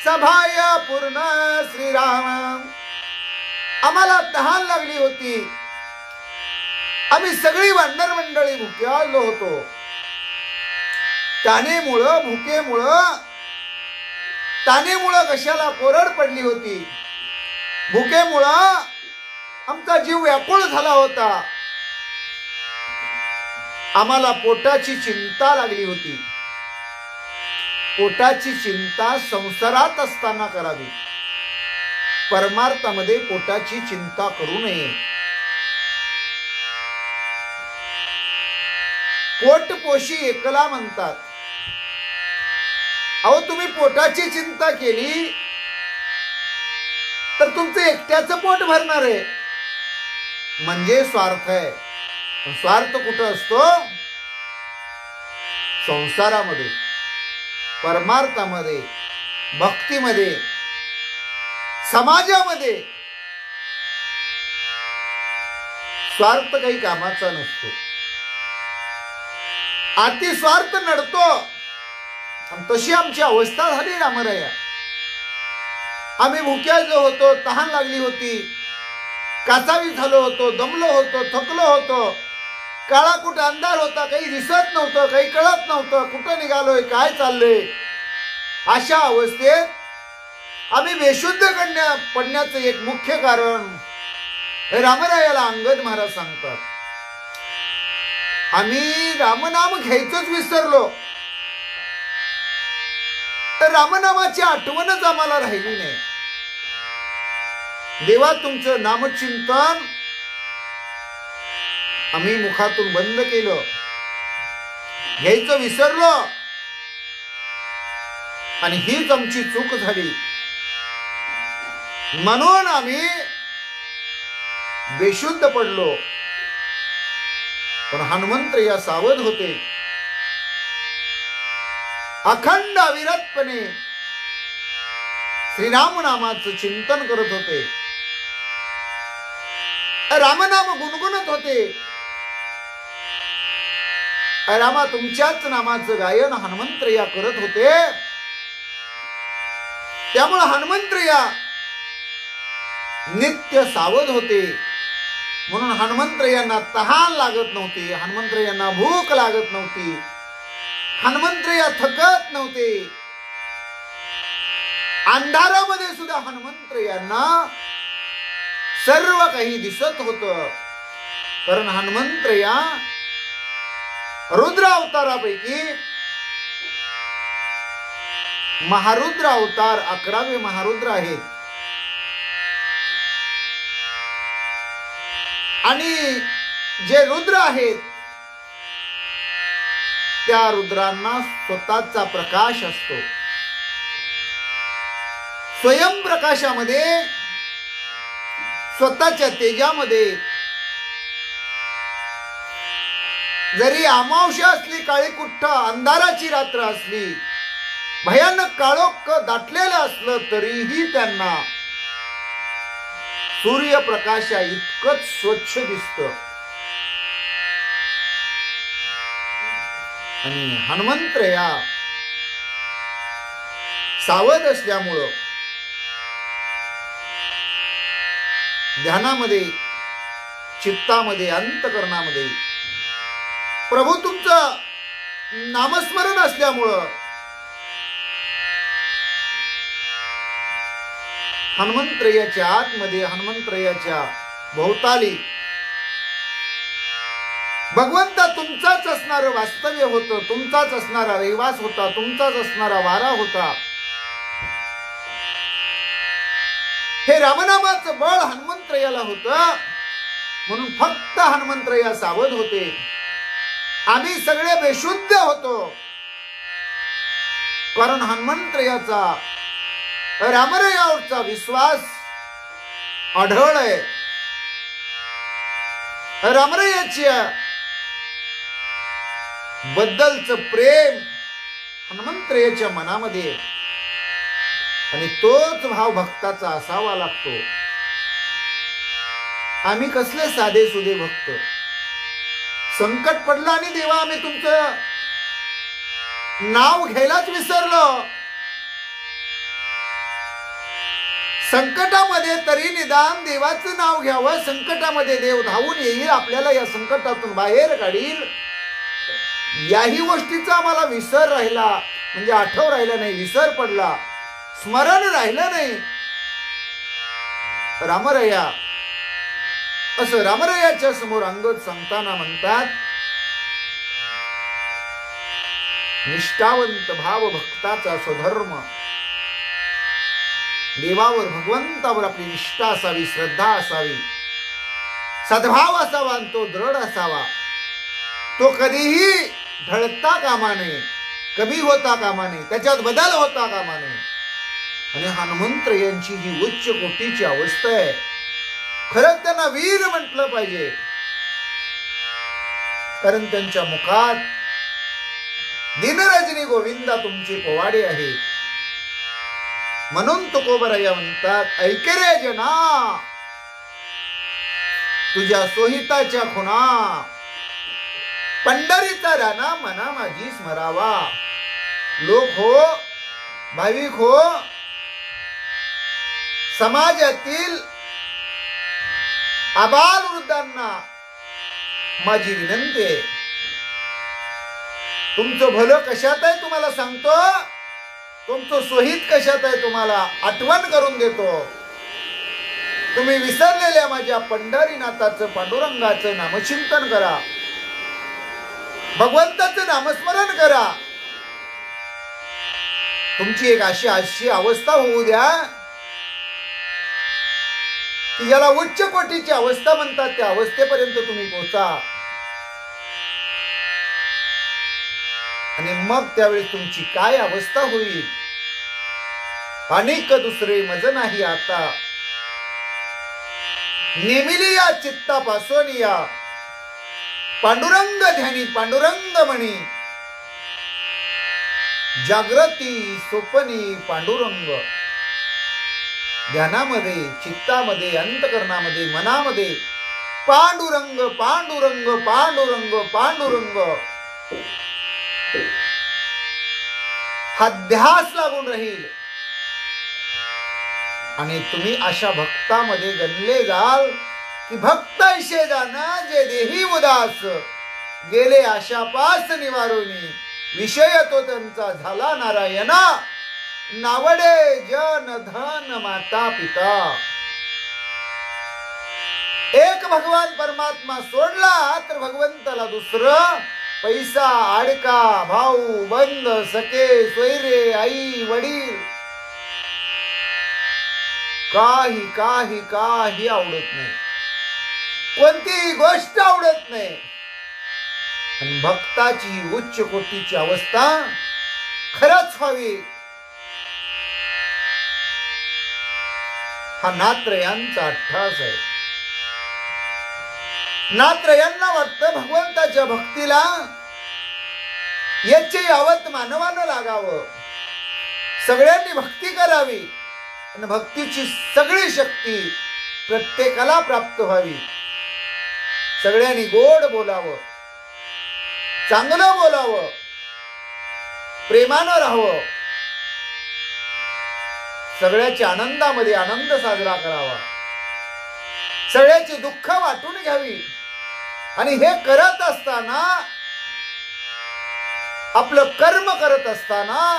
सभाय पूर्ण श्रीराम. आम्हाला तहान लागली होती. आम्ही सगळी वानर मंडळी भुक्यालो होतो. तानेमुळं कशाला कोरड पडली होती. भुकेमुळं आमचा जीव व्याकुळ झाला होता. आम्हाला पोटाची चिंता लागली होती. पोटाची चिंता संसारात असताना करावी. परमार्थामध्ये पोटाची चिंता करू नये. पोटपोशी एकला म्हणतात. अहो तुम्ही पोटाची चिंता केली तर तुमचं एकट्याचं पोट भरणार आहे म्हणजे स्वार्थ आहे. स्वार्थ कुठं असतो? संसारामध्ये, परमार्थामध्ये, भक्तीमध्ये, समाजामध्ये स्वार्थ काही कामाचा नसतो. अति स्वार्थ नडतो. तशी आमची अवस्था झाली रामराया. आम्ही भुक्यालो होतो. तहान लागली होती. काचावी झालो होतो. दमलो होतो. थकलो होतो. काळा कुठं अंधार होता. काही दिसत नव्हतं. काही कळत नव्हतं. कुठं निघालोय, काय चाललंय. अशा अवस्थेत आम्ही बेशुद्ध पडण्याचं एक मुख्य कारण रामरायाला अंगद महाराज सांगतात. आम्ही रामनाम घ्यायचंच विसरलो. तर रामनामाची आठवणच आम्हाला राहिली नाही. देवा तुमचं नामचिंतन आम्ही मुखातून बंद केलं. घ्यायचं विसरलो. आणि हीच आमची चूक झाली. म्हणून आम्ही बेशुद्ध पडलो. पण हनुमंतराया सावध होते. अखंड अविरतपणे श्रीराम नामाचं चिंतन करत होते. रामनाम गुणगुणत होते. रामा तुमच्याच नामाचं गायन हनुमंतराया करत होते. त्यामुळे हनुमंतराया नित्य सावध होते. म्हणून हनुमंतरायांना तहान लागत नव्हती. हनुमंतरायांना भूक लागत नव्हती. हनुमंतराया थकत नव्हते. अंधारामध्ये सुद्धा हनुमंतरायांना सर्व काही दिसत होतं. कारण हनुमंतराया रुद्र अवतारापैकी महारुद्र अवतार 11वे महारुद्र आहेत. आणि जे रुद्र आहेत त्या रुद्रांना स्वतःचा प्रकाश असतो. स्वयंप्रकाशामध्ये, स्वतःच्या तेजामध्ये जरी अमावस्या असली, काळी कुठ्ठ अंधाराची रात्र असली, भयानक काळोख दाटलेलं असलं तरीही त्यांना सूर्यप्रकाशा इतकंच स्वच्छ दिसतं. आणि हनुमंतया सावध असल्यामुळं ध्यानामध्ये, चित्तामध्ये, अंतकरणामध्ये प्रभू तुमचं नामस्मरण असल्यामुळं हनुमंतरयाच्या आतमध्ये, हनुमंतरयाच्या भोवताली भगवंता तुमचाच असणारं वास्तव्य होतं, तुमचाच असणारा रहिवास होता, तुमचाच असणारा वारा होता. हे रामनामाचं बळ हनुमंतरयाला होतं म्हणून फक्त हनुमंतरया सावध होते. आम्ही सगळे बेशुद्ध होतो कारण हनुमंतरयाचा रामरायावरचा विश्वास आढळ आहे. रामरायाच्या बद्दलचं प्रेम हनुमंतरयाच्या मनामध्ये, आणि तोच भाव भक्ताचा असावा लागतो. आम्ही कसले साधे सुधे भक्त. संकट पडलं आणि देवा आम्ही तुमचं नाव घ्यायलाच विसरलो. संकटामध्ये तरी निदान देवाचं नाव घ्यावं. संकटामध्ये देव धावून येईल, आपल्याला या संकटातून बाहेर काढील. याही गोष्टीचा आम्हाला विसर राहिला, म्हणजे आठव राहिला नाही, विसर पडला, स्मरण राहिलं नाही. रामराया असं रामरायाच्या समोर अंगद सांगताना म्हणतात, निष्ठावंत भाव भक्ताचा स्वधर्म. देवावर, भगवंतावर आपली निष्ठा असावी, श्रद्धा असावी, सद्भाव असावा, तो दृढ असावा. तो कधीही ढळता कामा नये, कमी होता कामा नये, त्याच्यात बदल होता कामा नये. आणि हनुमंतरयांची ही उच्च कोटीची अवस्था आहे. खरंच त्यांना वीर म्हटलं पाहिजे, कारण त्यांच्या मुखात दिनरजनी गोविंदा तुमचे पोवाडे आहेत. म्हणून तुकोबराया म्हणतात, ऐके रे जना तुझ्या सोहिताच्या खुणा, पंढरीचा राणा मना माझी स्मरावा. लोक हो, भाविक हो, समाजातील आबाल वृद्धांना माझी विनंती आहे, तुमचं भलं कशात आहे तुम्हाला सांगतो, तुमचं सोहित कशात आहे तुम्हाला आठवण करून देतो. तुम्ही विसरलेल्या माझ्या पंढरीनाथाचं, पांडुरंगाचं नामचिंतन करा, भगवंताचं नामस्मरण करा. तुमची एक अशी अवस्था होऊ द्या की ज्याला उच्च कोटीची अवस्था म्हणतात, त्या अवस्थेपर्यंत तुम्ही पोहोचा. आणि मग त्यावेळी तुमची काय अवस्था होईल, अनेक दुसरे मज नाही आता. नेमिली या चित्तापासून या पांडुरंग ध्यानी, पांडुरंग म्हणी, जागृती स्वप्नी पांडुरंग. ध्यानामध्ये, चित्तामध्ये, अंतकरणामध्ये, मनामध्ये पांडुरंग, पांडुरंग, पांडुरंग, पांडुरंग हा ध्यास लागून राहील. आणि तुम्ही अशा भक्तामध्ये गणले जाल की भक्त ऐशे जाना जे देही उदास, गेले आशापास निवारोनी, विषय तो त्यांचा झाला नारायणा, नावडे जन धन माता पिता. एक भगवान परमात्मा सोडला तर भगवंताला दुसरं पैसा, आडका, भाऊ, बंद, सखे, सोयरे, आई, वडील, काही काही काही आवडत नाही, कोणतीही गोष्ट आवडत नाही. आणि भक्ताची उच्च कोटीची अवस्था खरंच व्हावी, हा नात्रयांचा अट्टास आहे. नात्रयांना वाटतं भगवंताच्या भक्तीला याचे यावत मानवानं लागावं, सगळ्यांनी भक्ती करावी आणि भक्तीची सगळी शक्ती प्रत्येकाला प्राप्त व्हावी. सगळ्यांनी गोड बोलावं, चांगलं बोलावं, प्रेमानं राहावं, सगळ्याच्या आनंदामध्ये आनंद साजरा करावा, सगळ्याची दुःख वाटून घ्यावी. आणि हे करत असताना, आपलं कर्म करत असताना,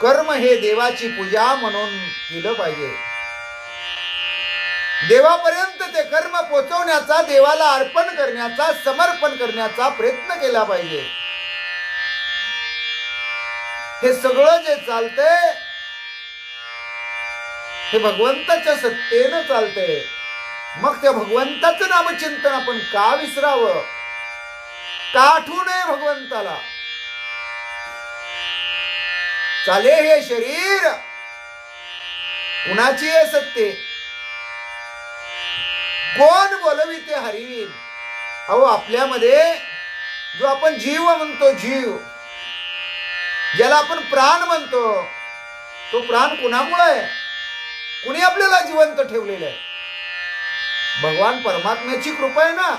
कर्म हे देवाची पूजा म्हणून केलं पाहिजे. देवापर्यंत ते कर्म पोचवण्याचा, देवाला अर्पण करण्याचा, समर्पण करण्याचा प्रयत्न केला पाहिजे. हे सगळं जे चालतंय हे भगवंताच्या सत्तेनं चालतंय. मग त्या भगवंताचं नामचिंतन आपण का विसरावं, का आठवू नये भगवंताला. चाले हे शरीर कुणाची आहे सत्ते, कोण बोलवी ते हरिवीन. अहो आपल्यामध्ये जो आपण जीव म्हणतो, जीव ज्याला आपण प्राण म्हणतो, तो प्राण कुणामुळे आहे, कुणी आपल्याला जिवंत ठेवलेलं आहे. भगवान परमात्म्याची कृपा आहे ना,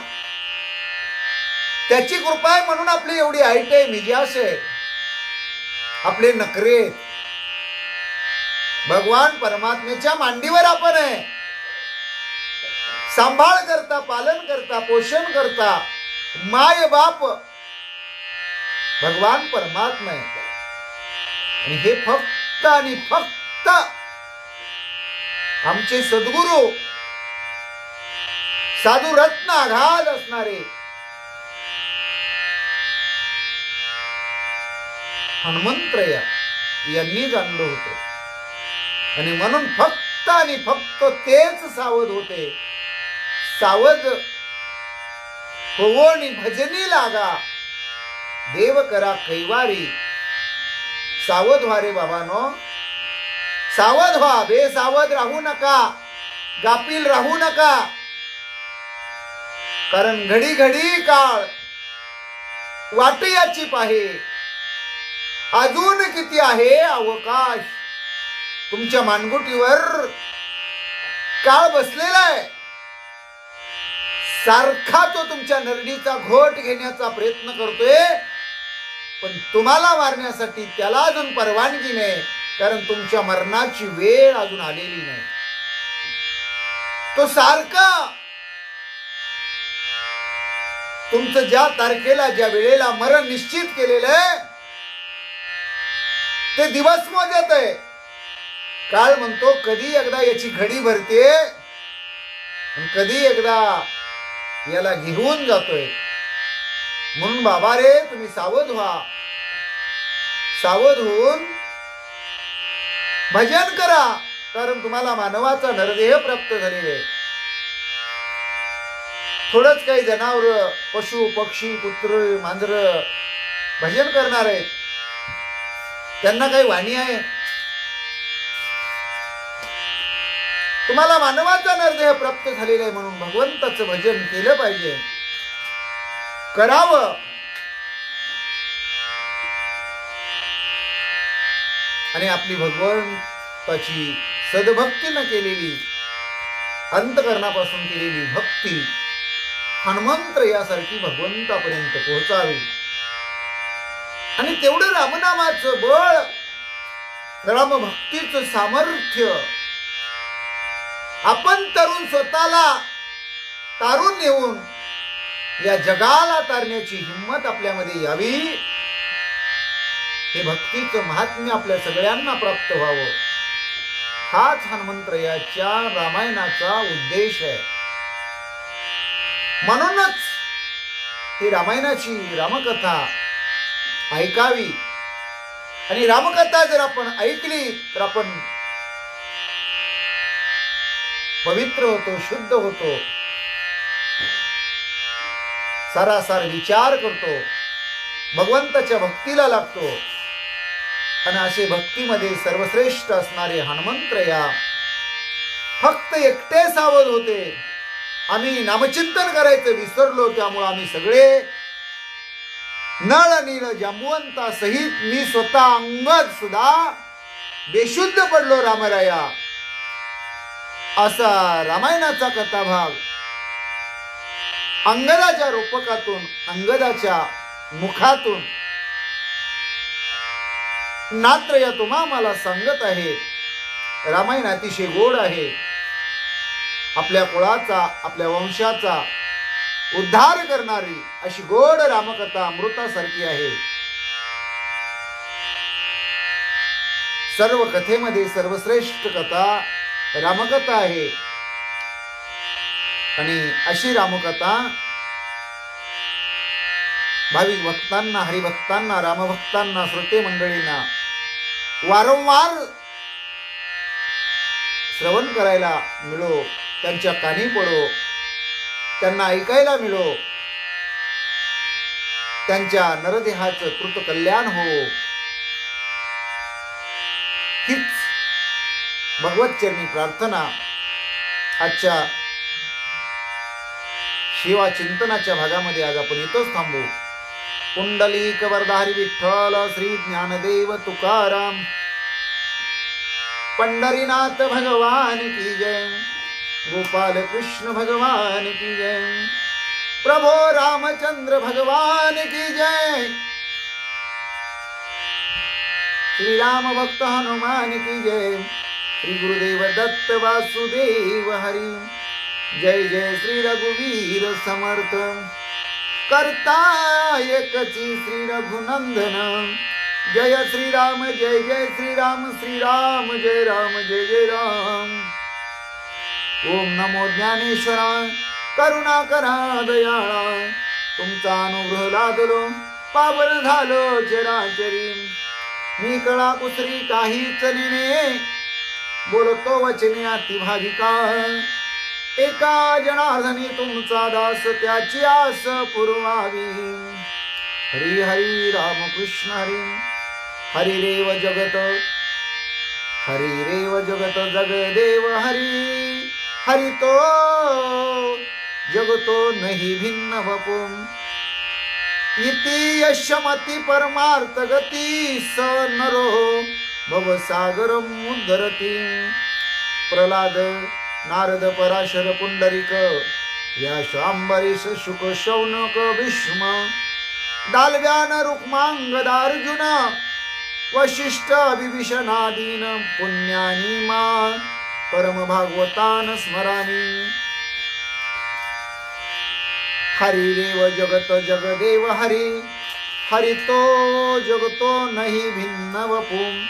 त्याची कृपा आहे म्हणून आपली एवढी हाईट आहे, मिजास आहे, आपले नखरे. भगवान परमात्म्याच्या मांडीवर आपण आहे, सांभाळ करता, पालन करता, पोषण करता, माय बाप भगवान परमात्मा आहे. आणि हे फक्त आणि फक्त आमचे सद्गुरु, साधू रत्न आघात असणारे हनुमंतराया यांनी जाणलं होतं. आणि म्हणून फक्त आणि फक्त तेच सावध होते. सावध होवोनी भजनी लागा, देव करा कैवारी. सावध व्हा रे बाबानो, सावध व्हा, बेसावध राहू नका, गाफील राहू नका. कारण घडी घडी काळ वाट याची पाहे, अजून किती आहे अवकाश. तुमच्या मानगुटीवर काळ बसलेला आहे, सारखा तो तुमच्या नरडीचा घोट घेण्याचा प्रयत्न करतोय, पण तुम्हाला मारण्यासाठी त्याला अजून परवानगी नाही. कारण तुमच्या मरणाची वेळ अजून आलेली नाही. तो सारखा तुमचं ज्या तारखेला, ज्या वेळेला मरण निश्चित केलेलं आहे ते दिवस मोजत आहे. काळ म्हणतो कधी एकदा याची घडी भरते आणि कधी एकदा याला घेऊन जातोय. म्हणून बाबा रे, तुम्ही सावध व्हा, सावध होऊन भजन करा. कारण तुम्हाला मानवाचा नरदेह प्राप्त झालेला आहे. थोडंच काही जनावर, पशु पक्षी, कुत्र मांजर भजन करणार आहेत, त्यांना काही वाणी आहे. तुम्हाला मानवाचा नरदेह प्राप्त झालेला आहे म्हणून भगवंताचं भजन केलं पाहिजे, करावं. आणि आपली भगवंताची सद्भक्तीनं केलेली, अंतकरणापासून केलेली भक्ती हनुमंत यासारखी भगवंतापर्यंत पोहोचावी. आणि तेवढं रामनामाचं बळ, रामभक्तीचं सामर्थ्य आपण तरुण स्वतःला तारून नेऊन या जगाला तारण्याची हिंमत आपल्यामध्ये यावी. हे भक्तीचं महात्म्य आपल्या सगळ्यांना प्राप्त व्हावं, हाच हनुमंतरायाच्या रामायणाचा उद्देश आहे. म्हणूनच ही रामायणाची रामकथा ऐकावी आणि रामकथा जर आपण ऐकली तर आपण पवित्र होतो, शुद्ध होतो, सारासार विचार करतो, भगवंताच्या भक्तीला लागतो आणि असे भक्तीमध्ये सर्वश्रेष्ठ असणारे हनुमंतराया फक्त एकटे सावध होते. आम्ही नामचिंतन करायचं विसरलो, त्यामुळे आम्ही सगळे नळ नीळ जांबुवंता सहित मी स्वतः अंगद सुद्धा बेशुद्ध पडलो रामराया. असा रामायणाचा कथाभाग अंगदाच्या रूपकातून, अंगदाच्या मुखातून नात्रया तुम्हा मला सांगत आहे. रामायण अतिशय गोड आहे. आपल्या कुळाचा, आपल्या वंशाचा उद्धार करणारी अशी गोड रामकथा अमृतासारखी आहे. सर्व कथेमध्ये सर्वश्रेष्ठ कथा रामकथा आहे आणि अशी रामकथा भाविक भक्तांना, हरिभक्तांना, रामभक्तांना, श्रोते मंडळींना वारंवार श्रवण करायला मिळो, त्यांच्या कानी पडो, त्यांना ऐकायला मिळो, त्यांच्या नरदेहाचं कृत कल्याण हो, हीच भगवतचरणी प्रार्थना आजच्या शिवा चिंतनाच्या भागामध्ये आज आपण इथंच थांबू. पुंडलिक वरदाहरी विठ्ठल श्री ज्ञानदेव तुकाराम, पंढरीनाथ भगवान की जय, गोपाल कृष्ण भगवान की जय, प्रभो रामचंद्र भगवान की जय, श्री राम भक्त हनुमान की जय, श्री गुरुदेव दत्त वासुदेव हरी, जय जय श्री रघुवीर समर्थ, करता एकची श्री रघुनंदन, जय श्री राम जय जय श्री राम, श्री राम जय राम जय जय राम. ओम नमो ज्ञानेश्वरा, करुणा करा दयाळा, तुमचा अनुग्रह लादलो पावन झालो चराचरी, मी कळा कुसरी काहीच नेणे, बोलतो वचने अति भाविका, एका जनार्दनी तुमचा दास त्याची आस पुरवावी. हरी हरी राम कृष्ण हरी, हरी रेव जगत, हरी रेव जगत जगदेव हरी, हरि तो जगतो नहि भिन्न वपुम, इति यशमति परमार्थ गती, स नरो भवसागरम उद्धरती. प्रल्हाद, नारद, पराशर, पुंडरीक, व्यास, अंबरीश, शुक, शौनक, भीष्म, दालव्यान, रुक्मांगद, अर्जुन, वशिष्ठ, विभीषणादीन पुण्यानी मा परम भागवतान स्मरामी. हरि देव जगत जगदेव हरि, हरि तो जगतो नहि भिन्न वपुम,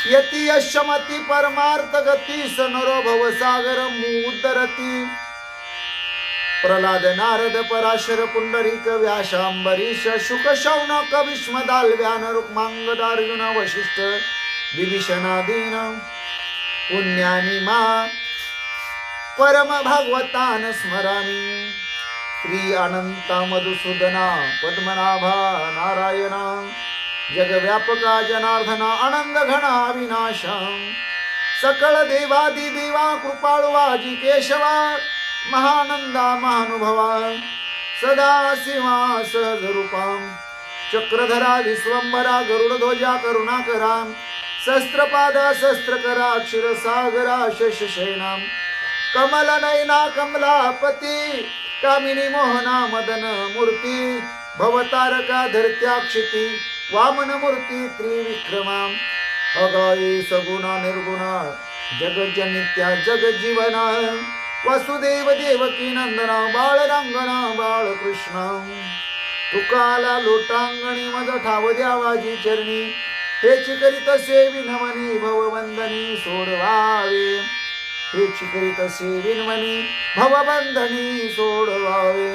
यति यशमति परमार्थ गती, स नरो भवसागर मुद्दरती. प्रल्हाद, नारद, पराशर, पुंडरीक, व्यास, अंबरीश, शुक, शौनक, भीष्म, दालव्यान, रुक्मांगद, अर्जुन, वशिष्ठ, विभीषणादीन पुण्यानी मा परम भागवतान स्मरामी. श्री अनंता मधुसूदना पद्मनाभा नारायणा, जगव्यापका जनार्दना, आनंद घना विनाशा, सकळ देवादि देवा, कृपाळुवाजी केशवा, महानंदा महानुभवा, सदा शिवा सहज रूपा, चक्रधरा विश्वंभरा, गरुडध्वजा करुणाकरा, शस्त्रपादा शस्त्रकरा, क्षीरसागरा शशशयना, कमल नयना कमलापती, कामिनी मोहना मदन मूर्ती, भवतारका धरत्याक्षिती, वामन मूर्ती त्रिविक्रमा, अगायी सगुणा निर्गुणा, जगज्जनित्या जगज्जीवना, वसुदेव देवकी नंदना, बाळरंगणा बाळकृष्ण. तुकाला लोटांगणी मज ठाव द्यावाजी चरणी, हे चिकरित सेविनवनी भवबंधनी सोडवावे, हे चिकरित सेविनवनी भवबंधनी सोडवावे.